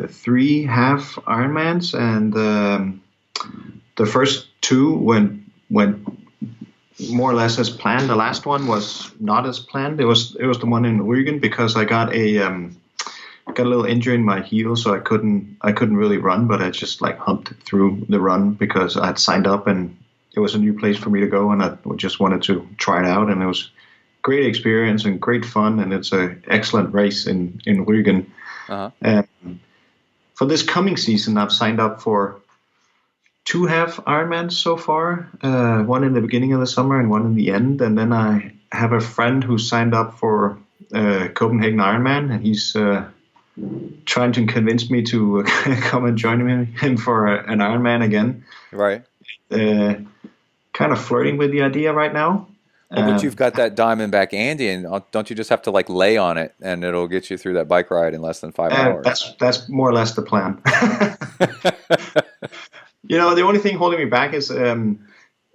3 half Ironmans, and the first 2 went more or less as planned. The last one was not as planned. It was the one in Rügen because I got a little injury in my heel, so I couldn't really run. But I just like humped through the run because I had signed up and it was a new place for me to go, and I just wanted to try it out, and it was great experience and great fun, and it's an excellent race in Rügen. Uh-huh. And for this coming season, I've signed up for 2 half Ironmans so far, one in the beginning of the summer and one in the end. And then I have a friend who signed up for Copenhagen Ironman, and he's trying to convince me to come and join him for an Ironman again. Right. Kind of flirting with the idea right now. Well, but you've got that Diamondback Andean. Don't you just have to like lay on it, and it'll get you through that bike ride in less than 5 hours? That's more or less the plan. The only thing holding me back is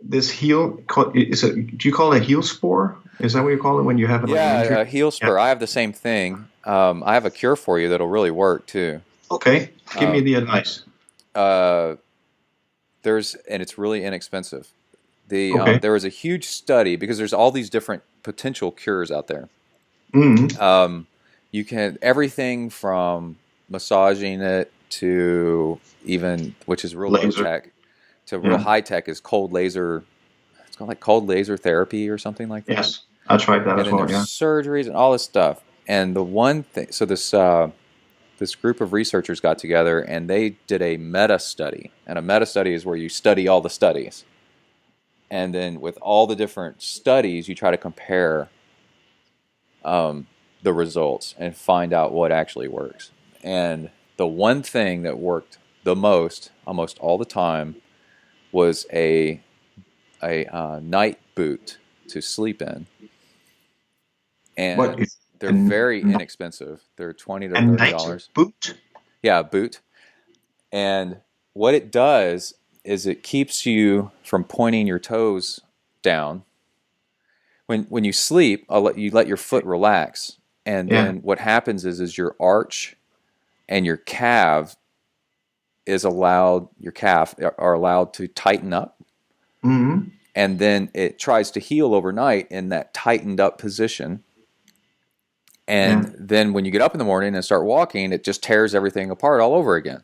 this heel. Do you call it a heel spore? Is that what you call it when you have it? Yeah, a heel spur. Yeah. I have the same thing. I have a cure for you that'll really work too. Okay, give me the advice. And it's really inexpensive. Okay. There was a huge study because there's all these different potential cures out there. Mm-hmm. You can everything from massaging it to even, which is real low tech, to real high tech is cold laser. It's called like cold laser therapy or something like that. Yes, I tried that as well. There's surgeries and all this stuff. And the one thing, so this group of researchers got together and they did a meta study. And a meta study is where you study all the studies. And then with all the different studies, you try to compare the results and find out what actually works. And the one thing that worked the most, almost all the time, was a night boot to sleep in. And they're very inexpensive. They're $20 to $30. Night boot? Yeah, a boot. And what it does is it keeps you from pointing your toes down. When you sleep, you let your foot relax, and then what happens is your arch and your calf are allowed to tighten up, and then it tries to heal overnight in that tightened up position. And then when you get up in the morning and start walking, it just tears everything apart all over again.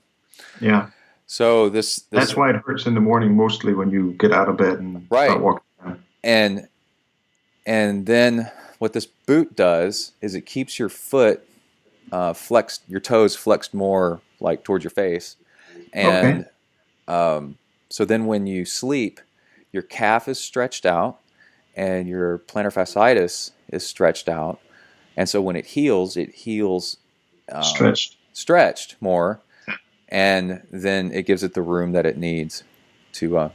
Yeah. So that's why it hurts in the morning mostly when you get out of bed and start walking. And then what this boot does is it keeps your foot flexed, your toes flexed more like towards your face. And so then when you sleep, your calf is stretched out and your plantar fasciitis is stretched out. And so when it heals stretched more. And then it gives it the room that it needs to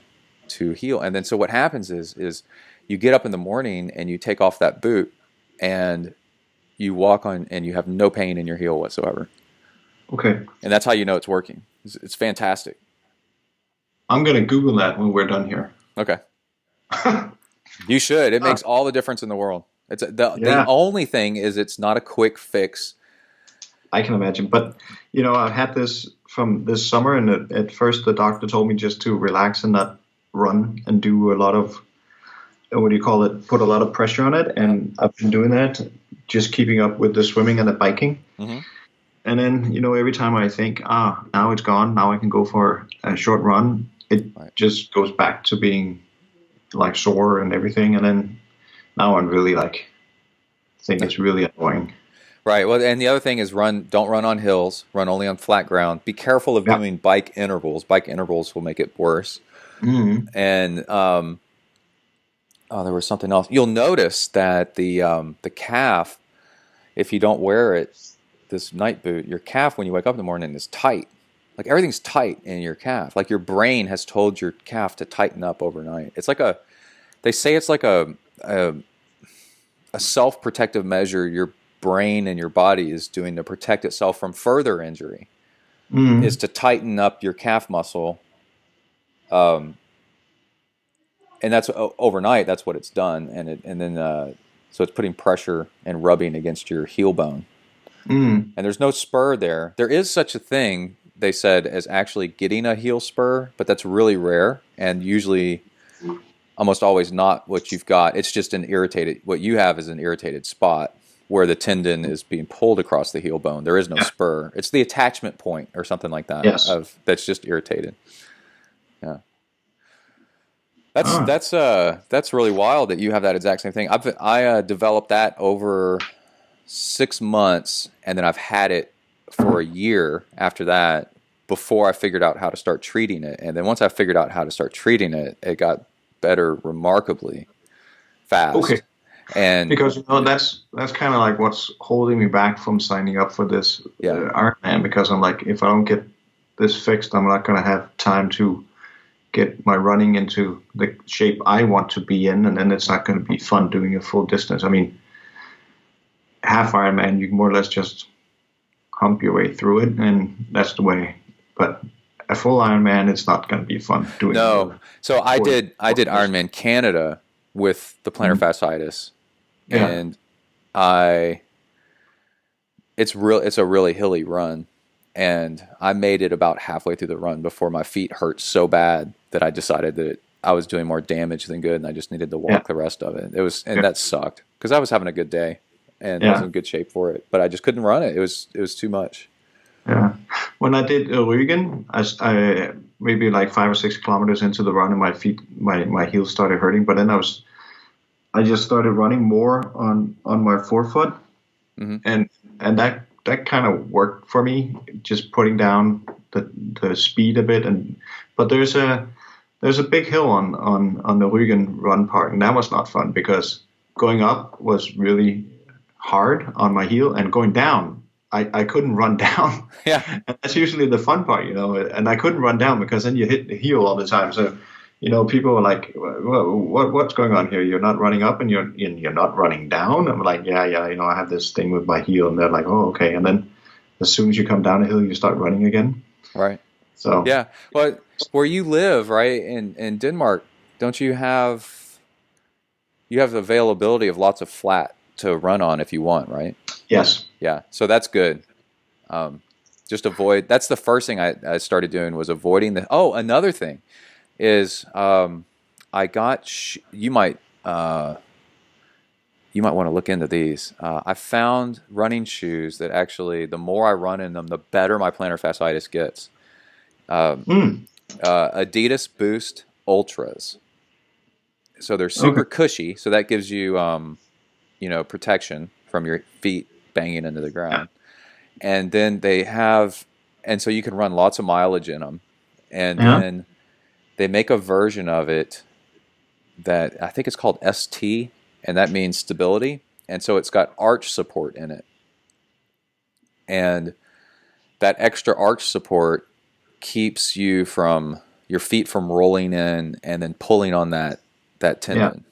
heal. And then so what happens is you get up in the morning and you take off that boot and you walk on and you have no pain in your heel whatsoever. Okay. And that's how you know it's working. It's fantastic. I'm going to Google that when we're done here. Okay. You should. It makes all the difference in the world. The only thing is it's not a quick fix. I can imagine. But, I've had this from this summer, and at first the doctor told me just to relax and not run and do a lot of, what do you call it, put a lot of pressure on it. And I've been doing that, just keeping up with the swimming and the biking. Mm-hmm. And then, every time I think, now it's gone, now I can go for a short run, it just goes back to being like sore and everything. And then now I'm really think it's really annoying. Right. Well, and the other thing is don't run on hills, run only on flat ground. Be careful of doing bike intervals. Bike intervals will make it worse. Mm-hmm. And there was something else. You'll notice that the calf, if you don't wear it, this night boot, your calf when you wake up in the morning is tight. Like everything's tight in your calf. Like your brain has told your calf to tighten up overnight. It's like they say it's like a self-protective measure your brain and your body is doing to protect itself from further injury, is to tighten up your calf muscle. And that's overnight. That's what it's done, and then so it's putting pressure and rubbing against your heel bone. And there's no spur there. There is such a thing, they said, as actually getting a heel spur, but that's really rare and usually almost always not what you've got. It's just what you have is an irritated spot where the tendon is being pulled across the heel bone. There is no spur. It's the attachment point or something like that. Yes. That's just irritated. Yeah. That's really wild that you have that exact same thing. I developed that over 6 months, and then I've had it for a year after that before I figured out how to start treating it. And then once I figured out how to start treating it, it got better remarkably fast. Okay. And because that's kind of like what's holding me back from signing up for this Ironman, because I'm like, if I don't get this fixed, I'm not going to have time to get my running into the shape I want to be in, and then it's not going to be fun doing a full distance. I mean, half Ironman, you can more or less just hump your way through it, and that's the way. But a full Ironman, it's not going to be fun doing. No. So I did Ironman Canada with the plantar fasciitis, and it's a really hilly run, and I made it about halfway through the run before my feet hurt so bad that I decided that I was doing more damage than good, and I just needed to walk the rest of it. That sucked because I was having a good day and I was in good shape for it, but I just couldn't run it. It was too much. Yeah. When I did Rügen, I maybe like 5 or 6 kilometers into the run, and my heels started hurting. But then I just started running more on my forefoot, and that kind of worked for me, just putting down the speed a bit. But there's a big hill on the Rügen run part, and that was not fun because going up was really hard on my heel, and going down, I couldn't run down. Yeah. And that's usually the fun part, and I couldn't run down because then you hit the heel all the time. So, people were like, well, what's going on here? You're not running up and you're not running down. I'm like, yeah, I have this thing with my heel, and they're like, oh, okay. And then as soon as you come down a hill, you start running again. Right. So. Yeah. Well, where you live, right, in Denmark, don't you have the availability of lots of flat to run on if you want, right? Yes. Yeah. So that's good. Just avoid. That's the first thing I started doing was avoiding the. Oh, another thing is I got. You might want to look into these. I found running shoes that actually, the more I run in them, the better my plantar fasciitis gets. Adidas Boost Ultras. So they're super cushy. So that gives you, protection from your feet banging into the ground. And then so you can run lots of mileage in them. And then they make a version of it that I think it's called ST, and that means stability. And so it's got arch support in it. And that extra arch support keeps your feet from rolling in and then pulling on that tendon.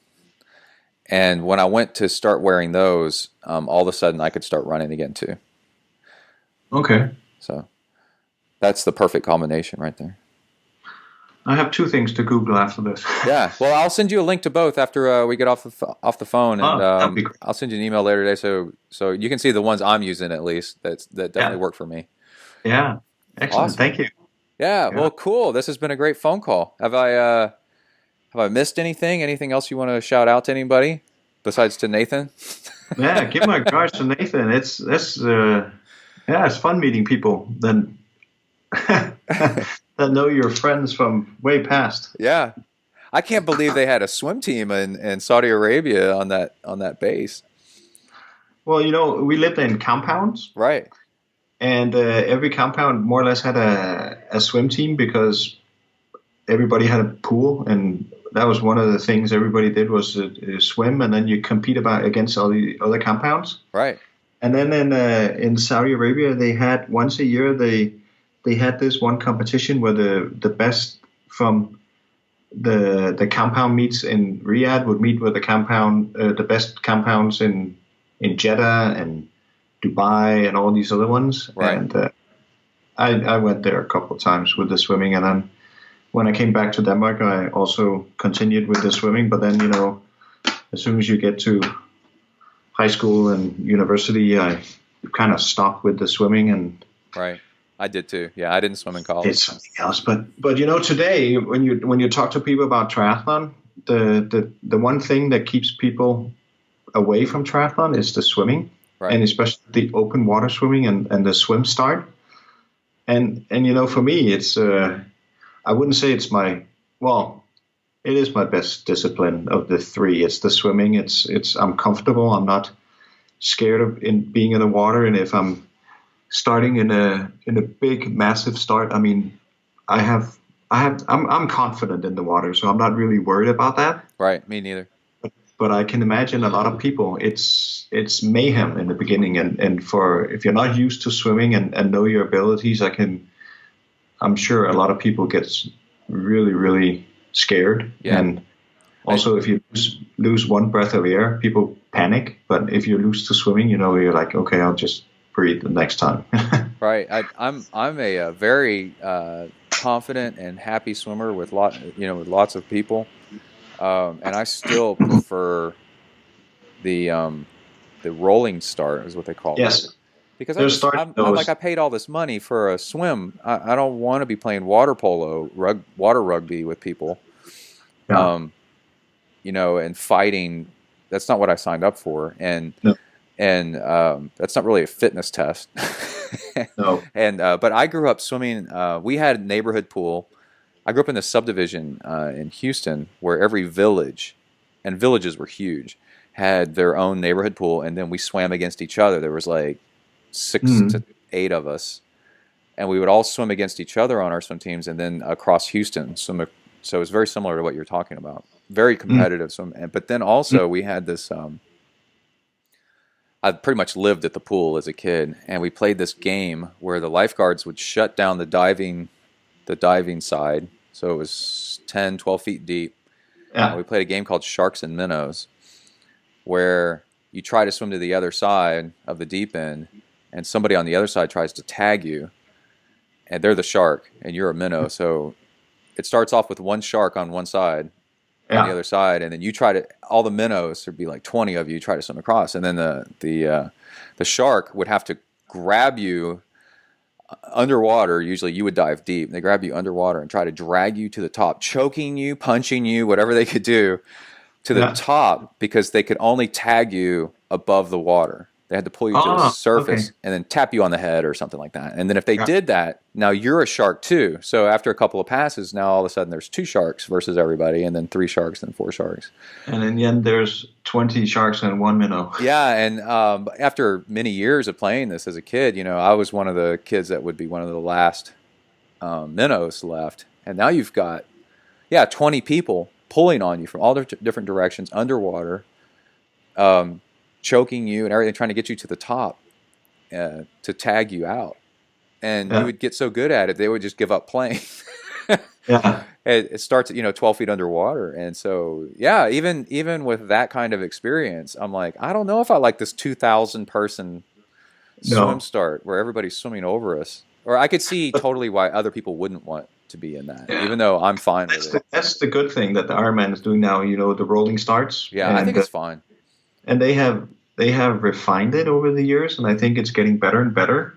And when I went to start wearing those, all of a sudden I could start running again too. Okay. So that's the perfect combination right there. I have 2 things to Google after this. Yeah. Well, I'll send you a link to both after we get off the phone, and that'd be great. I'll send you an email later today so you can see the ones I'm using at least that definitely work for me. Yeah. Excellent. Awesome. Thank you. Yeah. Well, cool. This has been a great phone call. Have I Have I missed anything? Anything else you want to shout out to anybody besides to Nathan? Yeah, give my regards to Nathan. It's fun meeting people that know your friends from way past. Yeah, I can't believe they had a swim team in Saudi Arabia on that base. Well, we lived in compounds, right? And every compound more or less had a swim team because everybody had a pool, and that was one of the things everybody did was swim, and then you compete against all the other compounds. Right. And then in Saudi Arabia, they had once a year they had this one competition where the best from the compound meets in Riyadh would meet with the best compounds in Jeddah and Dubai and all these other ones. Right. And I went there a couple of times with the swimming, and then when I came back to Denmark, I also continued with the swimming. But then, as soon as you get to high school and university, I kind of stopped with the swimming. And right, I did too. Yeah, I didn't swim in college. It's something else. But today when you talk to people about triathlon, the one thing that keeps people away from triathlon is the swimming, right. And especially the open water swimming and the swim start. And for me, it's I wouldn't say it is my best discipline of the three. It's the swimming. I'm comfortable. I'm not scared of being in the water. And if I'm starting in a big, massive start, I mean, I'm confident in the water, so I'm not really worried about that. Right. Me neither. But I can imagine a lot of people, it's mayhem in the beginning. And if you're not used to swimming and know your abilities, I'm sure a lot of people get really, really scared. Yeah. And also, if you lose one breath of air, people panic. But if you're used to swimming, you're like, okay, I'll just breathe the next time. Right. I'm a very confident and happy swimmer with lots of people, and I still prefer the rolling start is what they call it. Yes. Because I'm like, I paid all this money for a swim. I don't want to be playing water polo, water rugby with people, yeah. And fighting. That's not what I signed up for, and that's not really a fitness test. No. And but I grew up swimming. We had a neighborhood pool. I grew up in a subdivision in Houston where every village, and villages were huge, had their own neighborhood pool, and then we swam against each other. There was like 6 to 8 of us, and we would all swim against each other on our swim teams, and then across Houston. So it was very similar to what you're talking about. Very competitive swim. But then also we had this. I pretty much lived at the pool as a kid, and we played this game where the lifeguards would shut down the diving side, so it was 10, 12 feet deep. Yeah. We played a game called Sharks and Minnows, where you try to swim to the other side of the deep end, and somebody on the other side tries to tag you, and they're the shark, and you're a minnow. So it starts off with one shark on one side, on the other side, and then you try to, all the minnows, there'd be like 20 of you, try to swim across, and then the shark would have to grab you underwater. Usually you would dive deep. They grab you underwater and try to drag you to the top, choking you, punching you, whatever they could do to the top, because they could only tag you above the water. They had to pull you to the surface and then tap you on the head or something like that. And then if they did that, now you're a shark too. So after a couple of passes, now all of a sudden there's 2 sharks versus everybody, and then 3 sharks, and 4 sharks. And in the end, there's 20 sharks and 1 minnow. Yeah, and after many years of playing this as a kid, I was one of the kids that would be one of the last minnows left. And now you've got, 20 people pulling on you from all different directions underwater, choking you and everything, trying to get you to the top to tag you out. And you would get so good at it, they would just give up playing. It starts at 12 feet underwater. And so, even with that kind of experience, I'm like, I don't know if I like this 2,000 person swim start where everybody's swimming over us. Or I could see totally why other people wouldn't want to be in that, even though I'm fine with it. That's the good thing that the Ironman is doing now, the rolling starts. Yeah, I think it's fine. And they have refined it over the years, and I think it's getting better and better.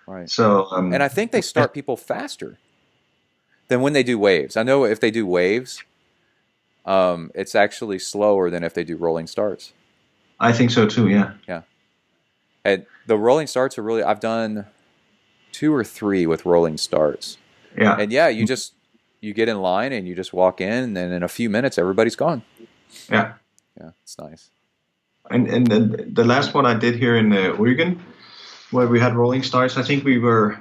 Right. So, and I think they start people faster than when they do waves. I know if they do waves, it's actually slower than if they do rolling starts. I think so too. Yeah. Yeah. And the rolling starts are really, I've done 2 or 3 with rolling starts. Yeah. And yeah, you get in line and you just walk in, and then in a few minutes everybody's gone. Yeah. Yeah, it's nice. And the last one I did here in Rügen, where we had rolling starts, I think we were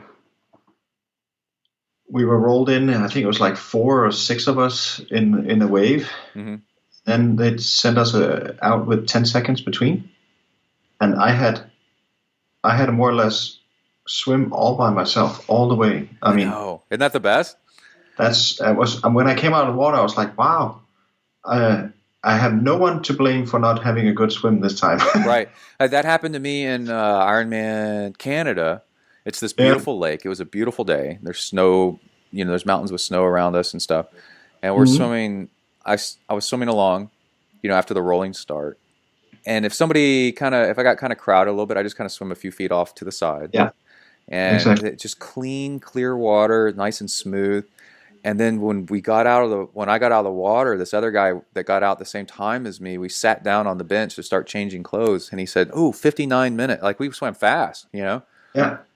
rolled in, and I think it was like 4 or 6 of us in a wave. Mm-hmm. Then they'd send us out with 10 seconds between, and I had to more or less swim all by myself all the way. I mean, isn't that the best? When I came out of the water, I was like, wow, I have no one to blame for not having a good swim this time. Right. That happened to me in Ironman Canada. It's this beautiful lake. It was a beautiful day. There's snow, there's mountains with snow around us and stuff. And we're swimming. I was swimming along, after the rolling start. And if I got kind of crowded a little bit, I just kind of swim a few feet off to the side. Yeah. And exactly. It just clean, clear water, nice and smooth. And then when I got out of the water, this other guy that got out at the same time as me, we sat down on the bench to start changing clothes. And he said, 59 minutes. Like, we swam fast, Yeah.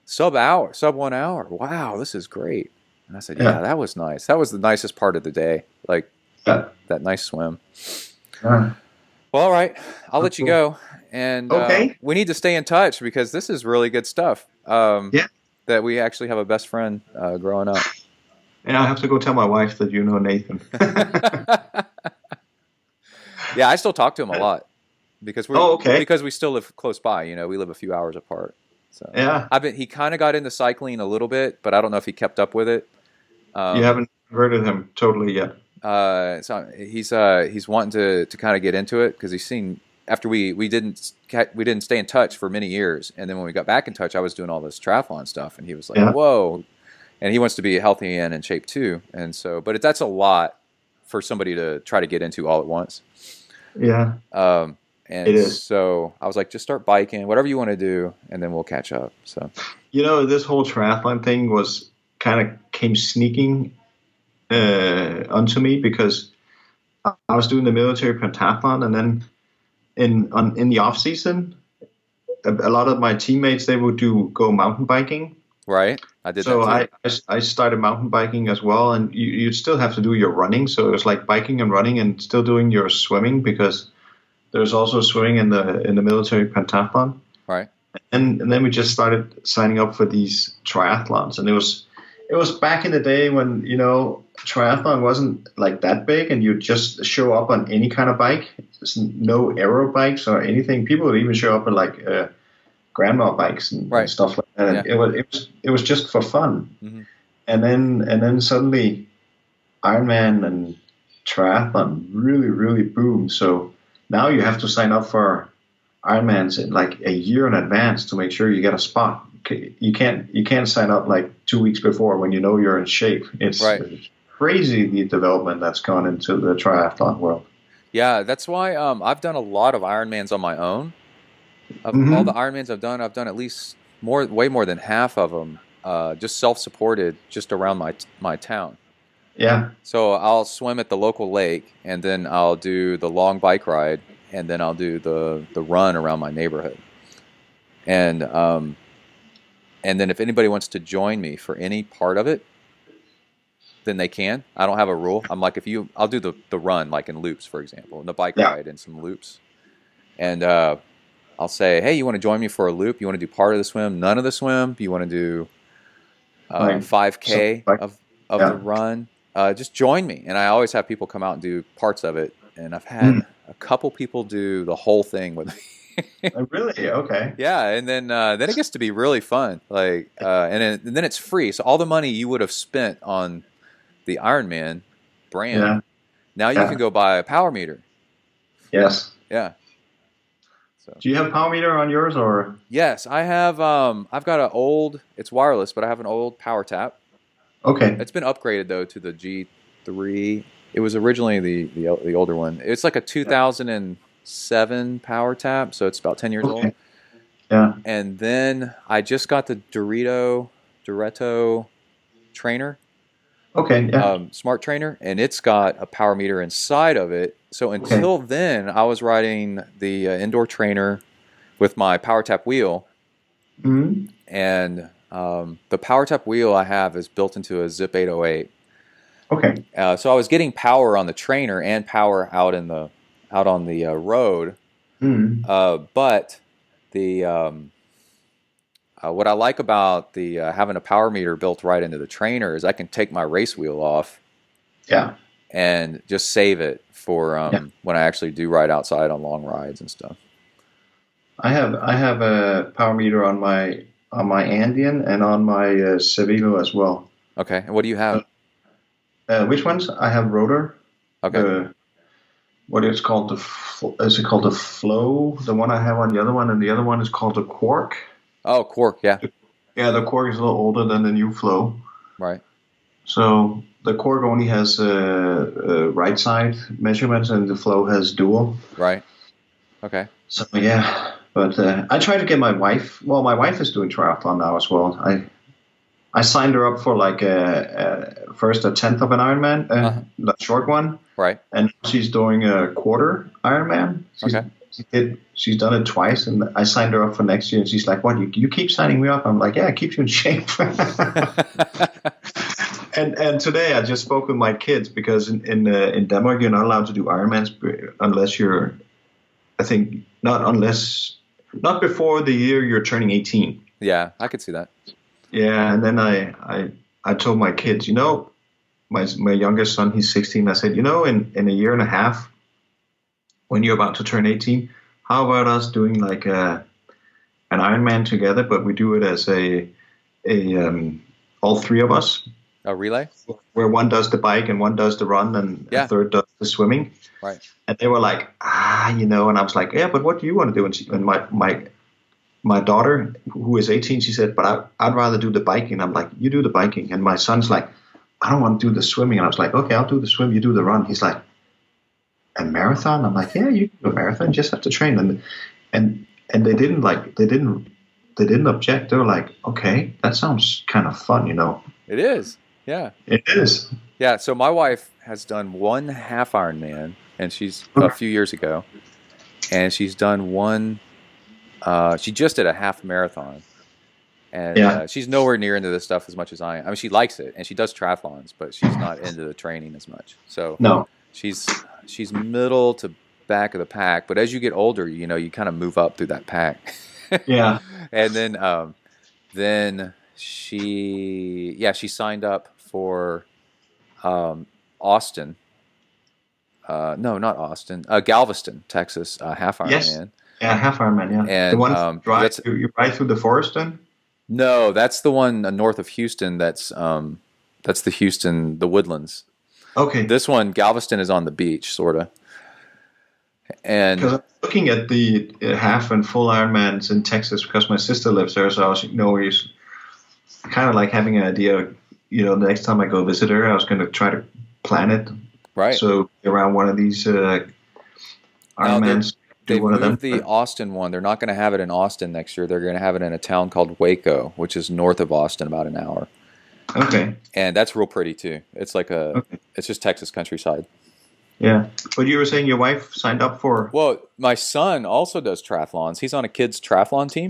Sub 1 hour. Wow, this is great. And I said, yeah, that was nice. That was the nicest part of the day. Like, that nice swim. Yeah. Well, all right. I'll let you go. And we need to stay in touch, because this is really good stuff. That we actually have a best friend growing up. And I have to go tell my wife that you know Nathan. Yeah, I still talk to him a lot, because because we still live close by. We live a few hours apart. So yeah, he kind of got into cycling a little bit, but I don't know if he kept up with it. You haven't converted him totally yet. So he's wanting to kind of get into it, because he's seen, after we didn't stay in touch for many years, and then when we got back in touch, I was doing all this triathlon stuff, and he was like, whoa. And he wants to be healthy and in shape too. And so, but that's a lot for somebody to try to get into all at once. Yeah. And it is. So I was like, just start biking, whatever you want to do, and then we'll catch up. So, this whole triathlon thing came sneaking onto me, because I was doing the military pentathlon, and then in the off season, a lot of my teammates, they would go mountain biking. Right, I did. So that too. I started mountain biking as well, and you still have to do your running. So it was like biking and running, and still doing your swimming, because there's also swimming in the military pentathlon. Right. And then we just started signing up for these triathlons, and it was back in the day when triathlon wasn't like that big, and you just show up on any kind of bike. There's no aero bikes or anything. People would even show up on like grandma bikes and stuff like that. Yeah. It was just for fun. Mm-hmm. And then suddenly Ironman and triathlon really, really boomed. So now you have to sign up for Ironmans in like a year in advance to make sure you get a spot. You can't sign up like 2 weeks before when you're in shape. It's crazy, the development that's gone into the triathlon world. Yeah, that's why I've done a lot of Ironmans on my own. Of all the Ironmans I've done at least way more than half of them just self-supported, just around my town. Yeah. So I'll swim at the local lake, and then I'll do the long bike ride, and then I'll do the run around my neighborhood. And then if anybody wants to join me for any part of it, then they can. I don't have a rule. I'm like, I'll do the run, like in loops, for example, and the bike ride in some loops. And I'll say, hey, you want to join me for a loop? You want to do part of the swim, none of the swim? You want to do 5K of the run? Just join me. And I always have people come out and do parts of it. And I've had a couple people do the whole thing with me. Oh, really? Okay. Yeah, and then it gets to be really fun. Like, and then it's free. So all the money you would have spent on the Ironman brand, now you can go buy a power meter. Yes. Yeah. So. Do you have a power meter on yours, or? Yes, I have. I've got an old. It's wireless, but I have an old power tap. Okay. It's been upgraded though to the G3. It was originally the older one. It's like a 2007 power tap, so it's about 10 years old. Yeah. And then I just got the Duretto trainer. Okay, yeah. Smart Trainer, and it's got a power meter inside of it. So until then, I was riding the indoor trainer with my power tap wheel, and the power tap wheel I have is built into a Zip 808. Okay. So I was getting power on the trainer and power out on the road. But the what I like about the having a power meter built right into the trainer is I can take my race wheel off. Yeah. And just save it for when I actually do ride outside on long rides and stuff. I have a power meter on my Andean and on my Seville as well. Okay. And what do you have? Which ones? I have rotor. Okay. What is called is it called the flow? The one I have on the other one, and the other one is called the Quark. Oh, Quark, yeah. Yeah, the Quark is a little older than the new flow. Right. So the Quark only has right side measurements, and the flow has dual. Right. Okay. So yeah, but I try to get my wife. Well, my wife is doing triathlon now as well. I signed her up for like first a 10th of an Ironman, the short one. Right. And she's doing a quarter Ironman. She's done it twice, and I signed her up for next year. And she's like, "What? You keep signing me up?" I'm like, "Yeah, it keeps you in shape." And today I just spoke with my kids because in Denmark you're not allowed to do Ironmans unless you're, I think not before the year you're turning 18. Yeah, I could see that. Yeah, and then I told my kids, my youngest son, he's 16. I said, in a year and a half, when you're about to turn 18, how about us doing like an Ironman together, but we do it as all three of us. A relay? Where one does the bike and one does the run and the third does the swimming. Right. And they were like, and I was like, yeah, but what do you want to do? And my daughter, who is 18, she said, but I'd rather do the biking. I'm like, you do the biking. And my son's like, I don't want to do the swimming. And I was like, okay, I'll do the swim. You do the run. He's like, a marathon? I'm like, yeah, you can do a marathon. You just have to train. And they didn't object. They were like, okay, that sounds kind of fun, It is. Yeah. It is. Yeah. So my wife has done one half Ironman, and she's a few years ago, and she's done one. She just did a half marathon, and she's nowhere near into this stuff as much as I am. I mean, she likes it, and she does triathlons, but she's not into the training as much. So no, she's middle to back of the pack. But as you get older, you kind of move up through that pack. Yeah. And then she signed up for Austin. No, not Austin. Galveston, Texas, half Ironman. Yes. Yeah, half Ironman. Yeah. And the one you ride through the forest then? No, that's the one north of Houston. That's the Woodlands. Okay. This one, Galveston, is on the beach, sort of. And because I'm looking at the half and full Ironmans in Texas because my sister lives there, so I was kind of like having an idea. The next time I go visit her, I was going to try to plan it. Right. So around one of these Ironmans. They moved the Austin one. They're not going to have it in Austin next year. They're going to have it in a town called Waco, which is north of Austin, about an hour. Okay. And that's real pretty too. It's like it's just Texas countryside. Yeah. But you were saying your wife signed up for? Well, my son also does triathlons. He's on a kids triathlon team,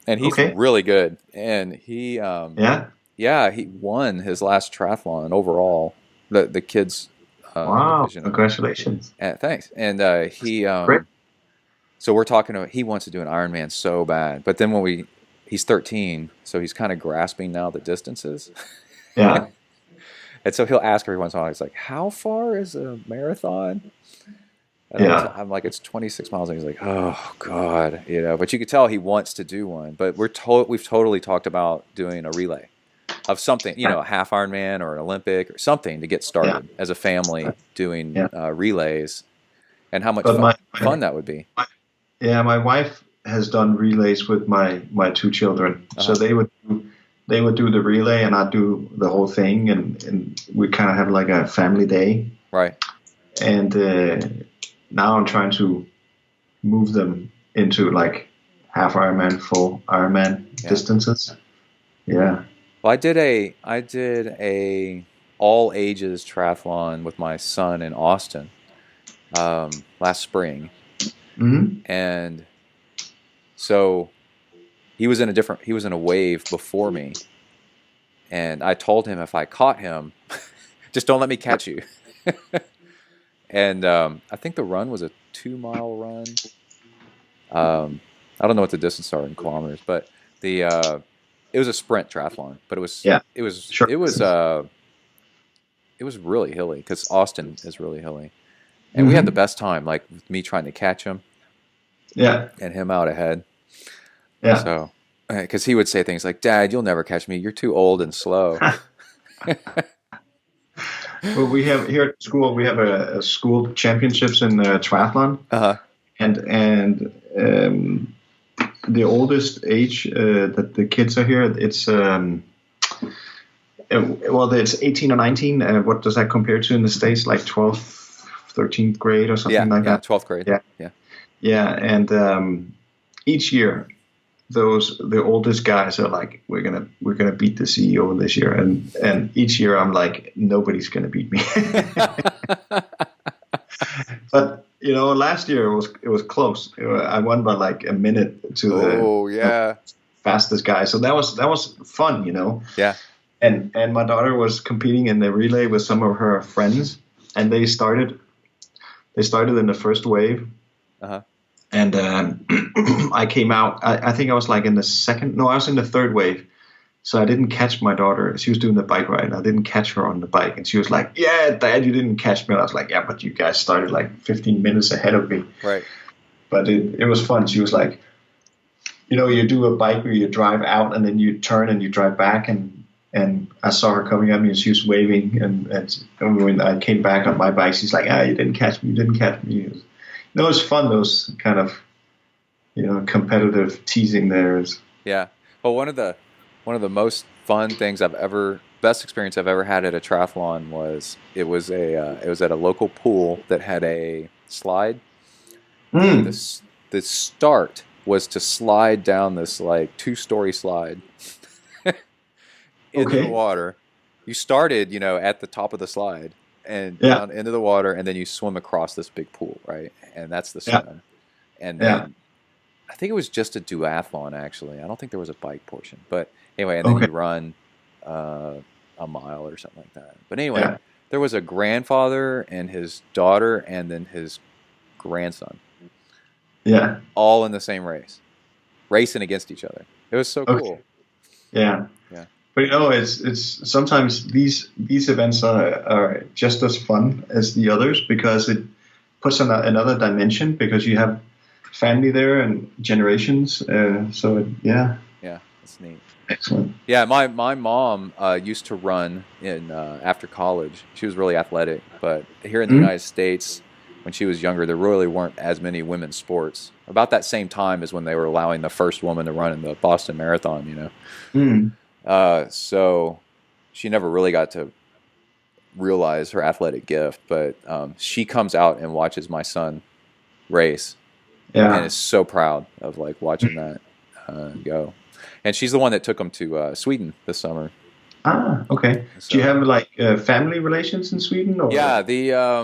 and he's really good. And he he won his last triathlon overall. The kids. Wow! Division. Congratulations. Thanks. And he. So we're talking about he wants to do an Ironman so bad, but then he's 13, so he's kind of grasping now the distances. Yeah. And so he'll ask every once in a while, he's like, how far is a marathon? And I'm like, it's 26 miles. And he's like, oh, God. But you could tell he wants to do one. But we've totally talked about doing a relay of something, a half Ironman or an Olympic or something to get started as a family doing relays, and how much fun that would be. My wife has done relays with my two children. So they would do the relay and I'd do the whole thing, and we kind of have like a family day. Right. And now I'm trying to move them into like half Ironman, full Ironman distances. Yeah. Well, I did a all ages triathlon with my son in Austin last spring, and so he was in a wave before me, and I told him if I caught him, just don't let me catch you. And I think the run was a 2-mile run. I don't know what the distance are in kilometers, but it was a sprint triathlon. But it was really hilly because Austin is really hilly, and we had the best time. Like with me trying to catch him, and him out ahead. Yeah. So, because he would say things like, "Dad, you'll never catch me. You're too old and slow." Well, we have here at school. We have a school championships in triathlon, and the oldest age that the kids are here, it's it's 18 or 19. What does that compare to in the States? Like 12th, 13th grade or something like that? 12th grade. Yeah. And each year, the oldest guys are like, we're gonna beat the CEO this year, and each year I'm like, nobody's gonna beat me. But last year it was close. I won by like a minute to the fastest guy, so that was fun, Yeah. And my daughter was competing in the relay with some of her friends, and they started in the first wave. And I came out. I think I was like in the second. No, I was in the third wave. So I didn't catch my daughter. She was doing the bike ride, and I didn't catch her on the bike. And she was like, "Yeah, Dad, you didn't catch me." And I was like, "Yeah, but you guys started like 15 minutes ahead of me." Right. But it was fun. She was like, you do a bike where you drive out and then you turn and you drive back, and I saw her coming at me and she was waving. And when I came back on my bike, she's like, "You didn't catch me. You didn't catch me." It was fun. Those kind of, competitive teasing there is. Yeah. Well, one of the most fun things best experience I've ever had at a triathlon was it was at a local pool that had a slide. The start was to slide down this like 2-story slide into the water. You started, at the top of the slide and down into the water, and then you swim across this big pool, right? And that's the swim. And then I think it was just a duathlon, actually. I don't think there was a bike portion. But anyway, and then you run a mile or something like that. But anyway, there was a grandfather and his daughter and then his grandson. Yeah. All in the same race. Racing against each other. It was so cool. Yeah. Yeah. But it's sometimes these events are just as fun as the others because it puts another dimension because you have family there and generations. Yeah, that's neat. Excellent. Yeah, my mom used to run in after college. She was really athletic, but here in the United States, when she was younger, there really weren't as many women's sports. About that same time as when they were allowing the first woman to run in the Boston Marathon, so she never really got to realize her athletic gift. But she comes out and watches my son race, and is so proud of like watching that go. And she's the one that took him to Sweden this summer. Ah, okay. So, do you have like family relations in Sweden? Or? Yeah,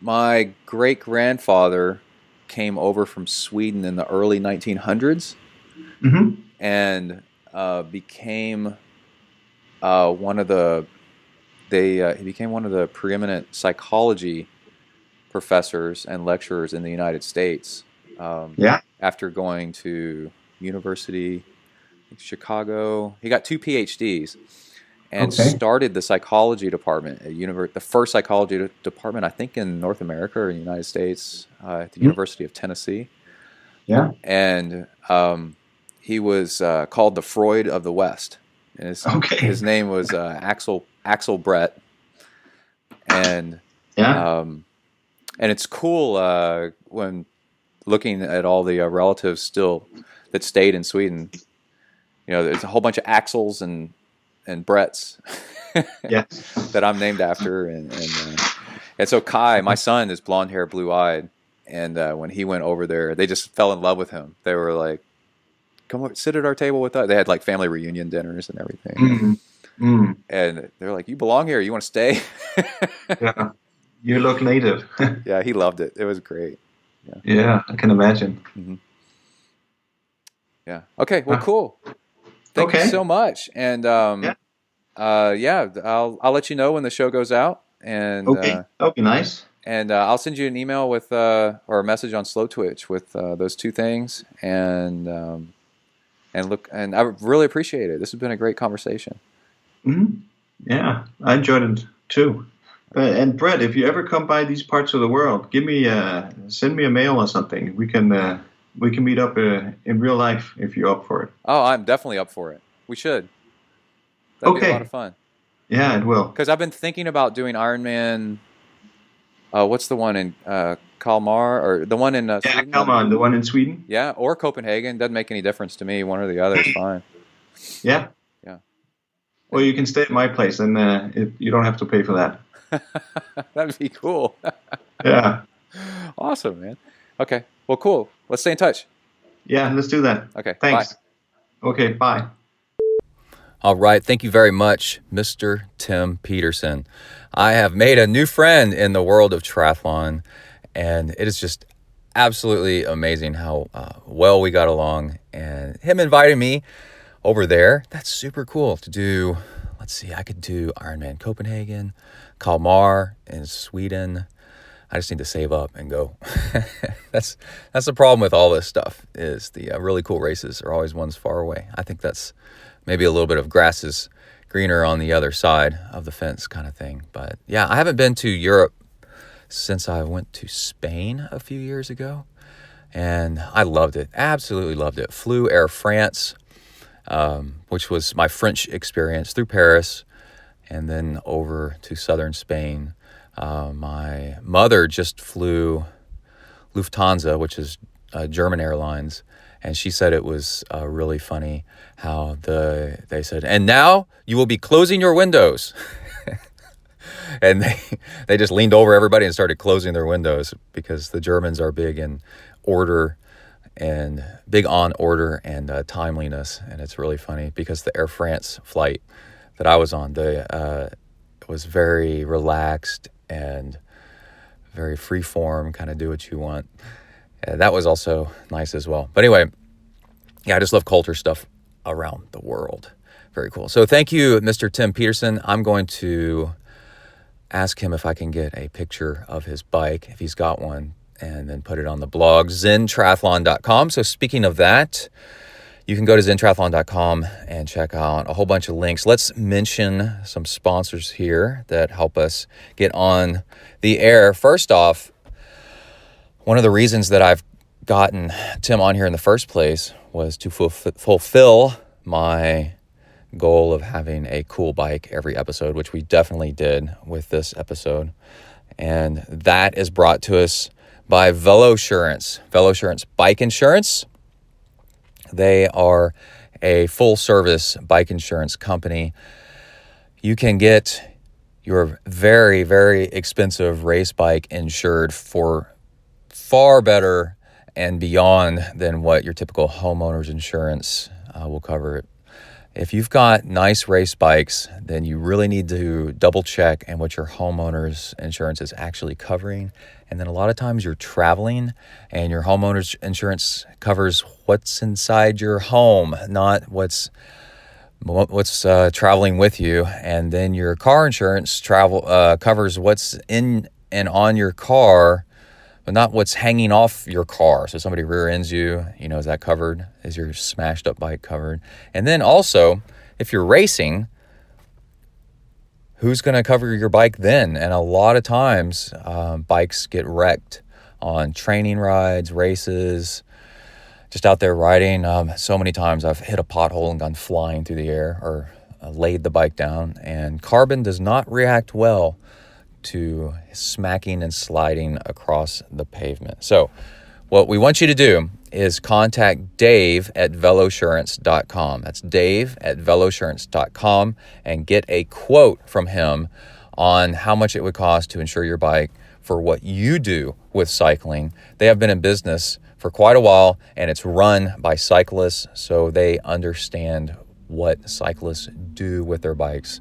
my great grandfather came over from Sweden in the early 1900s, and became one of the he became one of the preeminent psychology professors and lecturers in the United States. After going to University of Chicago, he got 2 PhDs and started the psychology department at the first psychology department, I think, in North America or in the United States, at the University of Tennessee. Yeah, and he was called the Freud of the West. And his name was Axel Brett, and it's cool when looking at all the relatives still that stayed in Sweden. There's a whole bunch of Axels and Bretts that I'm named after, and so Kai, my son, is blonde hair, blue eyed, and when he went over there, they just fell in love with him. They were like, "Come over, sit at our table with us." They had like family reunion dinners and everything. Mm. And they're like, "You belong here. You want to stay?" Yeah. You look native. Yeah, he loved it. It was great. Yeah. Yeah, I can imagine. Mm-hmm. Yeah. Okay. Well, Ah, cool. Thank you okay. so much. And Yeah. yeah, I'll let you know when the show goes out, and Okay. That would be nice. I'll send you an email with or a message on Slow Twitch with those two things, and look, and I really appreciate it. This has been a great conversation. Mm-hmm. Yeah, I enjoyed it too. And Brett, if you ever come by these parts of the world, send me a mail or something. We can meet up in real life if you're up for it. Oh, I'm definitely up for it. We should. That'd be a lot of fun. Yeah, it will. Because I've been thinking about doing Ironman. What's the one in Kalmar, or the one in Sweden? Kalmar, the one in Sweden. Yeah, or Copenhagen. Doesn't make any difference to me. One or the other is fine. Yeah. Yeah. Well, you can stay at my place, and you don't have to pay for that. That'd be cool. Yeah. Awesome, man. Okay. Well, cool. Let's stay in touch. Yeah, let's do that. Okay. Thanks. Bye. Okay, bye. All right. Thank you very much, Mr. Tim Petersen. I have made a new friend in the world of triathlon, and it is just absolutely amazing how well we got along. And him inviting me over there, that's super cool to do. Let's see, I could do Ironman Copenhagen, Kalmar in Sweden. I just need to save up and go. That's the problem with all this stuff, is the really cool races are always ones far away. I think that's maybe a little bit of grass is greener on the other side of the fence kind of thing. But yeah, I haven't been to Europe since I went to Spain a few years ago, and I loved it. Absolutely loved it. Flew Air France, which was my French experience, through Paris and then over to southern Spain. My mother just flew Lufthansa, which is German Airlines, and she said it was really funny how they said, "And now you will be closing your windows." And they just leaned over everybody and started closing their windows, because the Germans are big in order and big on order and timeliness. And it's really funny because the Air France flight that I was on, was very relaxed and very free form, kind of do what you want. That was also nice as well. But anyway, yeah, I just love culture stuff around the world. Very cool. So thank you, Mr. Tim Petersen. I'm going to ask him if I can get a picture of his bike, if he's got one, and then put it on the blog, ZenTriathlon.com. So speaking of that, you can go to ZenTriathlon.com and check out a whole bunch of links. Let's mention some sponsors here that help us get on the air. First off, one of the reasons that I've gotten Tim on here in the first place was to fulfill my goal of having a cool bike every episode, which we definitely did with this episode. And that is brought to us by Velosurance. Velosurance Bike Insurance. They are a full-service bike insurance company. You can get your very, very expensive race bike insured for far better and beyond than what your typical homeowner's insurance will cover it. If you've got nice race bikes, then you really need to double check and what your homeowner's insurance is actually covering. And then a lot of times you're traveling and your homeowner's insurance covers what's inside your home, not what's traveling with you. And then your car insurance covers what's in and on your car, but not what's hanging off your car. So somebody rear ends you, is that covered? Is your smashed up bike covered? And then also, if you're racing, who's going to cover your bike then? And a lot of times, bikes get wrecked on training rides, races, just out there riding. So many times I've hit a pothole and gone flying through the air, or laid the bike down. And carbon does not react well to smacking and sliding across the pavement. So what we want you to do is contact Dave at Velosurance.com. That's Dave at Velosurance.com, and get a quote from him on how much it would cost to insure your bike for what you do with cycling. They have been in business for quite a while, and it's run by cyclists, so they understand what cyclists do with their bikes.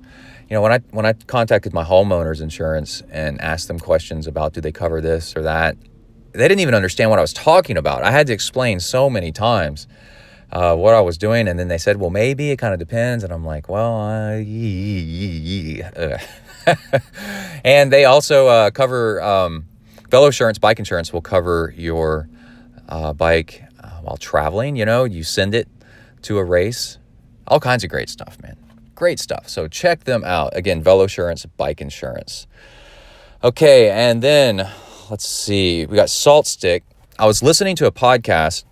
You know, when I contacted my homeowner's insurance and asked them questions about do they cover this or that, they didn't even understand what I was talking about. I had to explain so many times what I was doing, and then they said, well, maybe it kind of depends, and I'm like, well, and they also cover Velo Insurance, bike insurance will cover your bike while traveling. You know, you send it to a race, all kinds of great stuff, man. Great stuff. So check them out. Again, Velo Insurance, bike insurance. Okay, and then let's see. We got Salt Stick. I was listening to a podcast.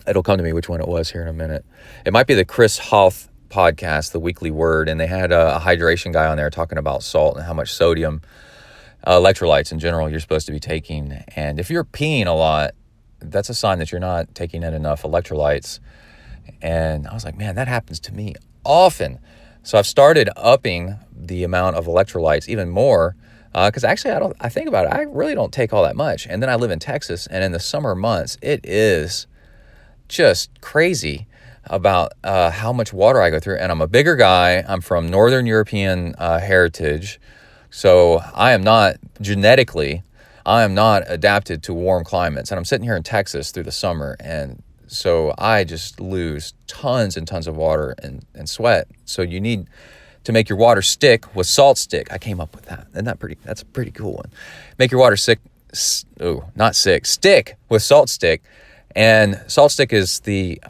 It'll come to me which one it was here in a minute. It might be the Chris Hoth podcast, The Weekly Word, and they had a hydration guy on there talking about salt and how much sodium, electrolytes in general, you're supposed to be taking. And if you're peeing a lot, that's a sign that you're not taking in enough electrolytes. And I was like, man, that happens to me often. So I've started upping the amount of electrolytes even more because actually I think about it, I really don't take all that much. And then I live in Texas, and in the summer months, it is just crazy about how much water I go through. And I'm a bigger guy. I'm from Northern European heritage. So I am not adapted to warm climates. And I'm sitting here in Texas through the summer. And so I just lose tons and tons of water and sweat. So you need to make your water stick with Salt Stick. I came up with that. That's a pretty cool one. Make your water stick with Salt Stick. And Salt Stick is the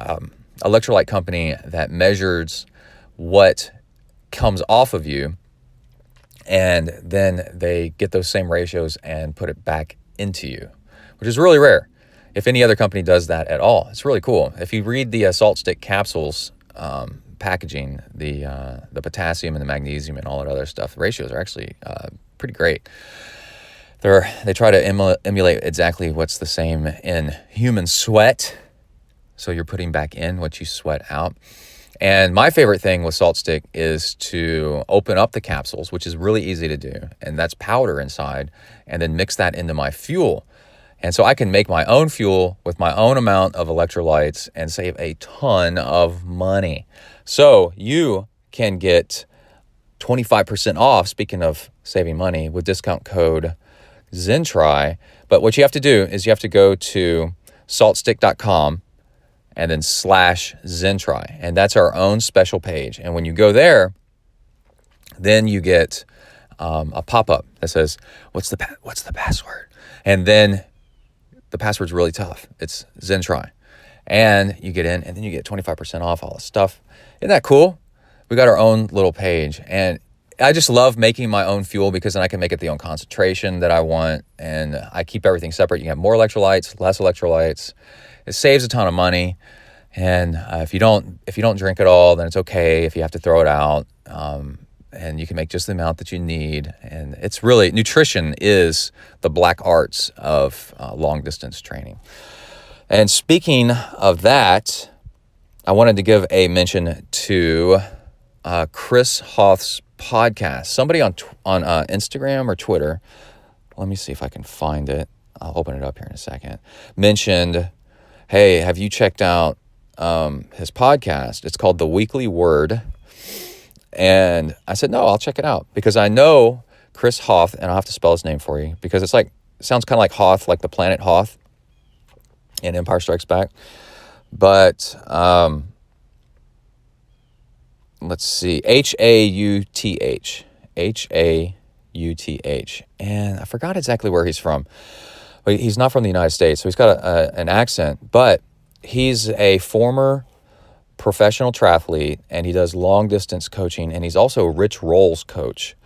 electrolyte company that measures what comes off of you, and then they get those same ratios and put it back into you, which is really rare. If any other company does that at all, it's really cool. If you read the Salt Stick capsules packaging, the potassium and the magnesium and all that other stuff, the ratios are actually pretty great. They try to emulate exactly what's the same in human sweat. So you're putting back in what you sweat out. And my favorite thing with Salt Stick is to open up the capsules, which is really easy to do. And that's powder inside. And then mix that into my fuel. And so I can make my own fuel with my own amount of electrolytes and save a ton of money. So you can get 25% off, speaking of saving money, with discount code ZenTri. But what you have to do is you have to go to saltstick.com and then /ZenTri. And that's our own special page. And when you go there, then you get a pop-up that says, what's the password? And then the password's really tough. It's ZenTri. And you get in, and then you get 25% off all the stuff. Isn't that cool? We got our own little page. And I just love making my own fuel because then I can make it the own concentration that I want. And I keep everything separate. You can have more electrolytes, less electrolytes. It saves a ton of money. And if you don't drink it all, then it's okay if you have to throw it out. And you can make just the amount that you need. And it's really, nutrition is the black arts of long distance training. And speaking of that, I wanted to give a mention to Chris Hoth's podcast. Somebody on Instagram or Twitter, let me see if I can find it. I'll open it up here in a second. Mentioned, hey, have you checked out his podcast? It's called The Weekly Word. And I said, no, I'll check it out because I know Chris Hoth, and I'll have to spell his name for you because it sounds kind of like Hoth, like the planet Hoth in Empire Strikes Back. But let's see, Hauth. Hauth. And I forgot exactly where he's from. But he's not from the United States, so he's got an accent. But he's a former professional triathlete, and he does long-distance coaching, and he's also a Rich Roll's coach.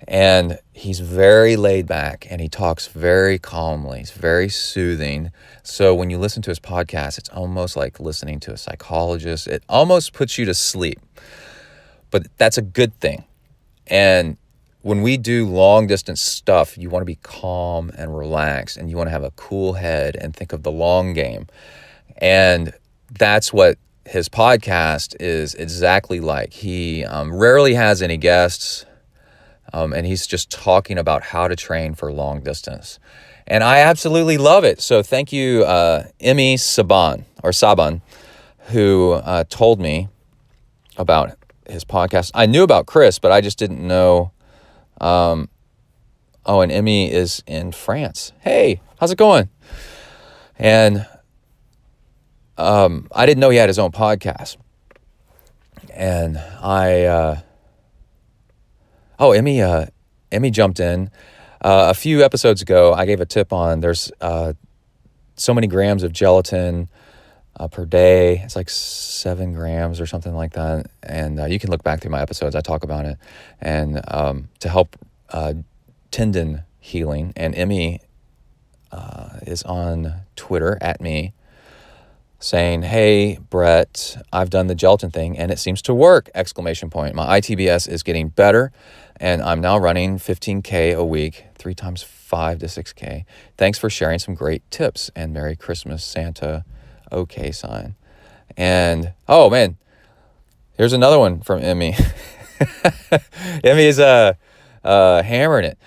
And he's very laid back, and he talks very calmly. He's very soothing. So when you listen to his podcast, it's almost like listening to a psychologist. It almost puts you to sleep. But that's a good thing. And when we do long-distance stuff, you want to be calm and relaxed, and you want to have a cool head and think of the long game. And that's what his podcast is exactly like. He rarely has any guests, and he's just talking about how to train for long distance. And I absolutely love it. So thank you, Emmy Saban, who told me about his podcast. I knew about Chris, but I just didn't know. And Emmy is in France. Hey, how's it going? And I didn't know he had his own podcast. And Emmy jumped in. A few episodes ago, I gave a tip on there's so many grams of gelatin per day. It's like 7 grams or something like that. And you can look back through my episodes. I talk about it. And to help tendon healing. And Emmy is on Twitter at me saying, hey, Brett, I've done the gelatin thing and it seems to work! ! My ITBS is getting better and I'm now running 15K a week, 3 times 5 to 6K. Thanks for sharing some great tips and Merry Christmas, Santa. Okay sign. And, oh man, here's another one from Emmy. Emmy is hammering it.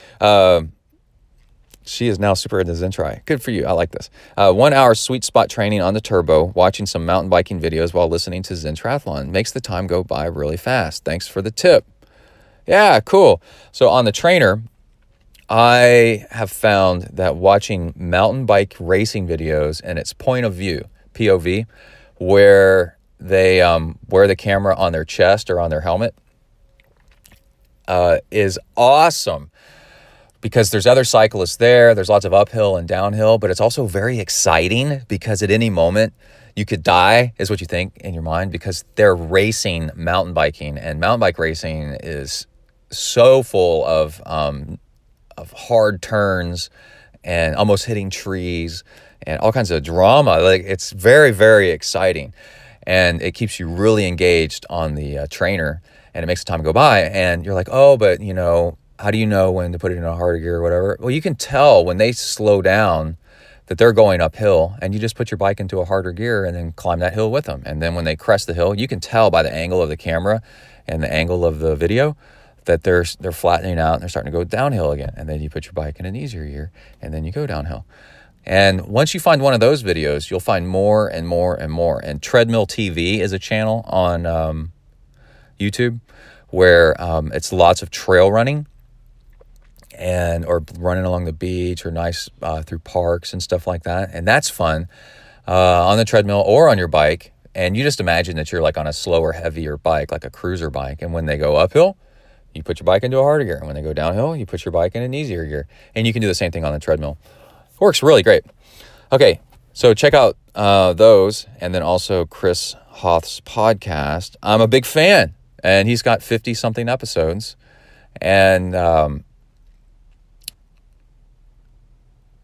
She is now super into ZenTri. Good for you. I like this. 1 hour sweet spot training on the turbo, watching some mountain biking videos while listening to ZenTriathlon. Makes the time go by really fast. Thanks for the tip. Yeah, cool. So on the trainer, I have found that watching mountain bike racing videos and its point of view, POV, where they wear the camera on their chest or on their helmet, is awesome. Because there's other cyclists there, there's lots of uphill and downhill, but it's also very exciting because at any moment you could die, is what you think in your mind, because they're racing mountain biking, and mountain bike racing is so full of hard turns and almost hitting trees and all kinds of drama. Like, it's very, very exciting, and it keeps you really engaged on the trainer, and it makes the time go by, and you're like, oh, but how do you know when to put it in a harder gear or whatever? Well, you can tell when they slow down that they're going uphill, and you just put your bike into a harder gear and then climb that hill with them. And then when they crest the hill, you can tell by the angle of the camera and the angle of the video that they're flattening out and they're starting to go downhill again. And then you put your bike in an easier gear and then you go downhill. And once you find one of those videos, you'll find more and more and more. And Treadmill TV is a channel on YouTube where it's lots of trail running, or running along the beach or nice through parks and stuff like that. And that's fun on the treadmill or on your bike. And you just imagine that you're like on a slower, heavier bike, like a cruiser bike. And when they go uphill, you put your bike into a harder gear. And when they go downhill, you put your bike in an easier gear. And you can do the same thing on the treadmill. It works really great. Okay, so check out those. And then also Chris Hoth's podcast. I'm a big fan. And he's got 50-something episodes. And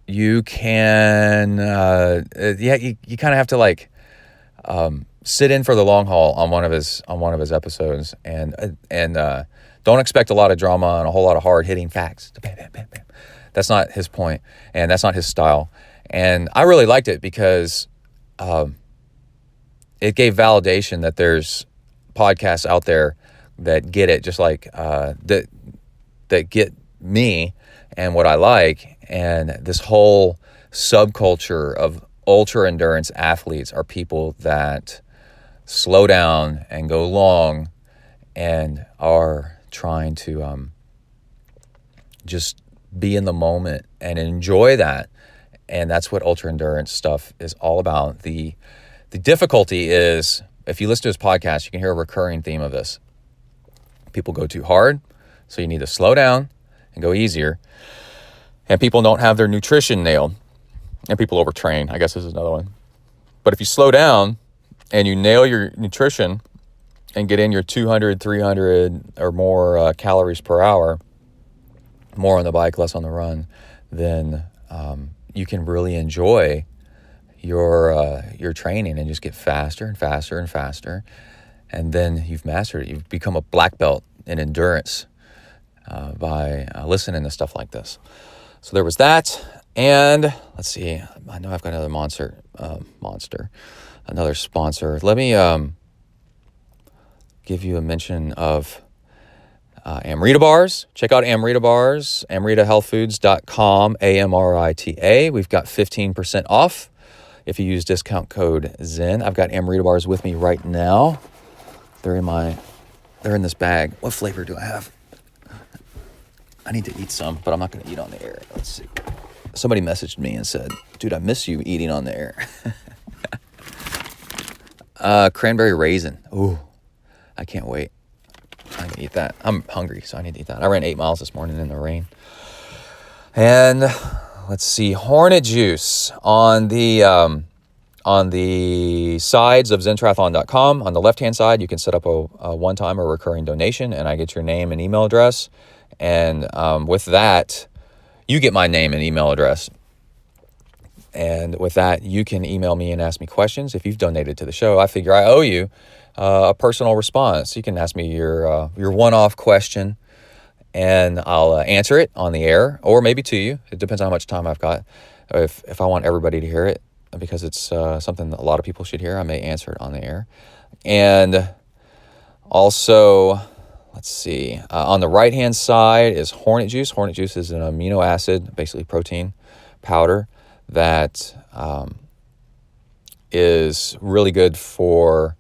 you can, you kind of have to like sit in for the long haul on one of his episodes, and don't expect a lot of drama and a whole lot of hard hitting facts. Bam, bam, bam, bam. That's not his point, and that's not his style. And I really liked it because it gave validation that there's podcasts out there that get it, just like that get me and what I like. And this whole subculture of ultra endurance athletes are people that slow down and go long and are trying to just be in the moment and enjoy that. And that's what ultra endurance stuff is all about. The difficulty is, if you listen to his podcast, you can hear a recurring theme of this. People go too hard, so you need to slow down and go easier. And people don't have their nutrition nailed. And people overtrain, I guess, is another one. But if you slow down and you nail your nutrition and get in your 200, 300 or more calories per hour, more on the bike, less on the run, then you can really enjoy your training and just get faster and faster and faster. And then you've mastered it. You've become a black belt in endurance by listening to stuff like this. So there was that, and let's see. I know I've got another another sponsor. Let me give you a mention of Amrita Bars. Check out Amrita Bars, amritahealthfoods.com, AMRITA. We've got 15% off if you use discount code ZEN. I've got Amrita Bars with me right now. They're in this bag. What flavor do I have? I need to eat some, but I'm not going to eat on the air. Let's see. Somebody messaged me and said, dude, I miss you eating on the air. Cranberry raisin. Ooh, I can't wait. I can eat that. I'm hungry, so I need to eat that. I ran 8 miles this morning in the rain. And let's see, Hornet Juice on the sides of ZenTriathlon.com. On the left-hand side, you can set up a one-time or recurring donation, and I get your name and email address. And with that, you get my name and email address. And with that, you can email me and ask me questions. If you've donated to the show, I figure I owe you a personal response. You can ask me your one-off question, and I'll answer it on the air, or maybe to you. It depends on how much time I've got. If I want everybody to hear it, because it's something that a lot of people should hear, I may answer it on the air. And also, let's see, on the right-hand side is Hornet Juice. Hornet Juice is an amino acid, basically protein powder, that is really good for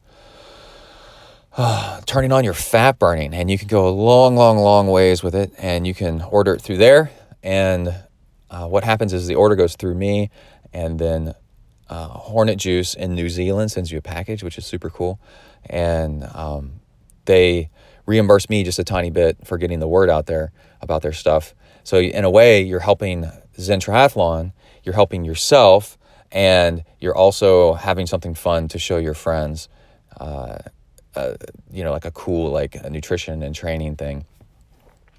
turning on your fat burning. And you can go a long ways with it, and you can order it through there. And what happens is the order goes through me, and then Hornet Juice in New Zealand sends you a package, which is super cool. And they reimburse me just a tiny bit for getting the word out there about their stuff. So in a way, you're helping Zen Triathlon, you're helping yourself, and you're also having something fun to show your friends, like a cool, like a nutrition and training thing.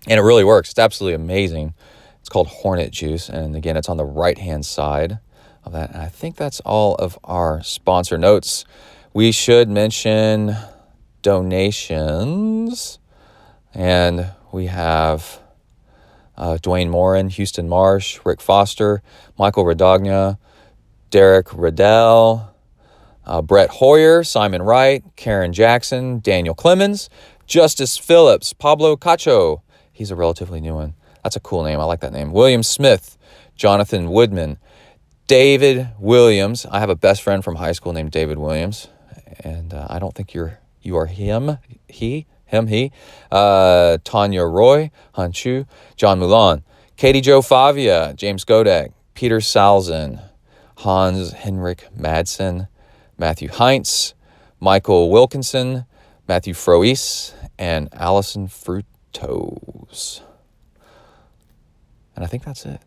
And it really works. It's absolutely amazing. It's called Hornet Juice. And again, it's on the right-hand side of that. And I think that's all of our sponsor notes. We should mention donations. And we have Dwayne Morin, Houston Marsh, Rick Foster, Michael Radagna, Derek Riddell, Brett Hoyer, Simon Wright, Karen Jackson, Daniel Clemens, Justice Phillips, Pablo Cacho. He's a relatively new one. That's a cool name. I like that name. William Smith, Jonathan Woodman, David Williams. I have a best friend from high school named David Williams, and I don't think you are him. He. Tanya Roy, Han Chu, John Mulan, Katie Jo Favia, James Godek, Peter Salzin, Hans Henrik Madsen, Matthew Heinz, Michael Wilkinson, Matthew Frois, and Allison Frutos. And I think that's it.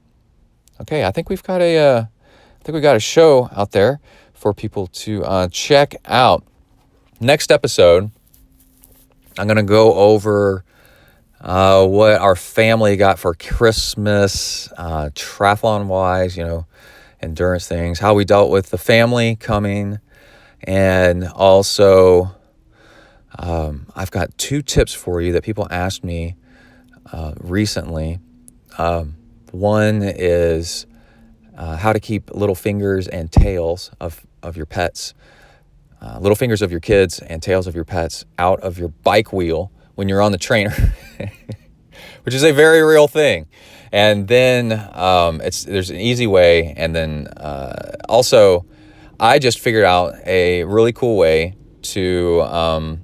Okay, I think we've got a show out there for people to check out. Next episode, I'm going to go over what our family got for Christmas, triathlon-wise, endurance things, how we dealt with the family coming, and also I've got 2 tips for you that people asked me recently. One is how to keep little fingers and tails of your pets, little fingers of your kids and tails of your pets out of your bike wheel when you're on the trainer, which is a very real thing. And then there's an easy way. And then also, I just figured out a really cool way to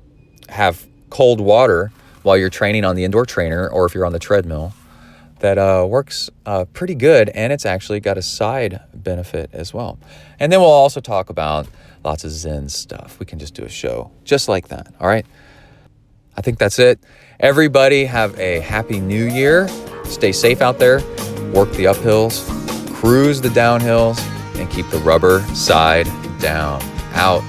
have cold water while you're training on the indoor trainer, or if you're on the treadmill, that works pretty good, and it's actually got a side benefit as well. And then we'll also talk about lots of Zen stuff. We can just do a show just like that, all right? I think that's it. Everybody have a happy new year. Stay safe out there. Work the uphills, cruise the downhills, and keep the rubber side down. Out.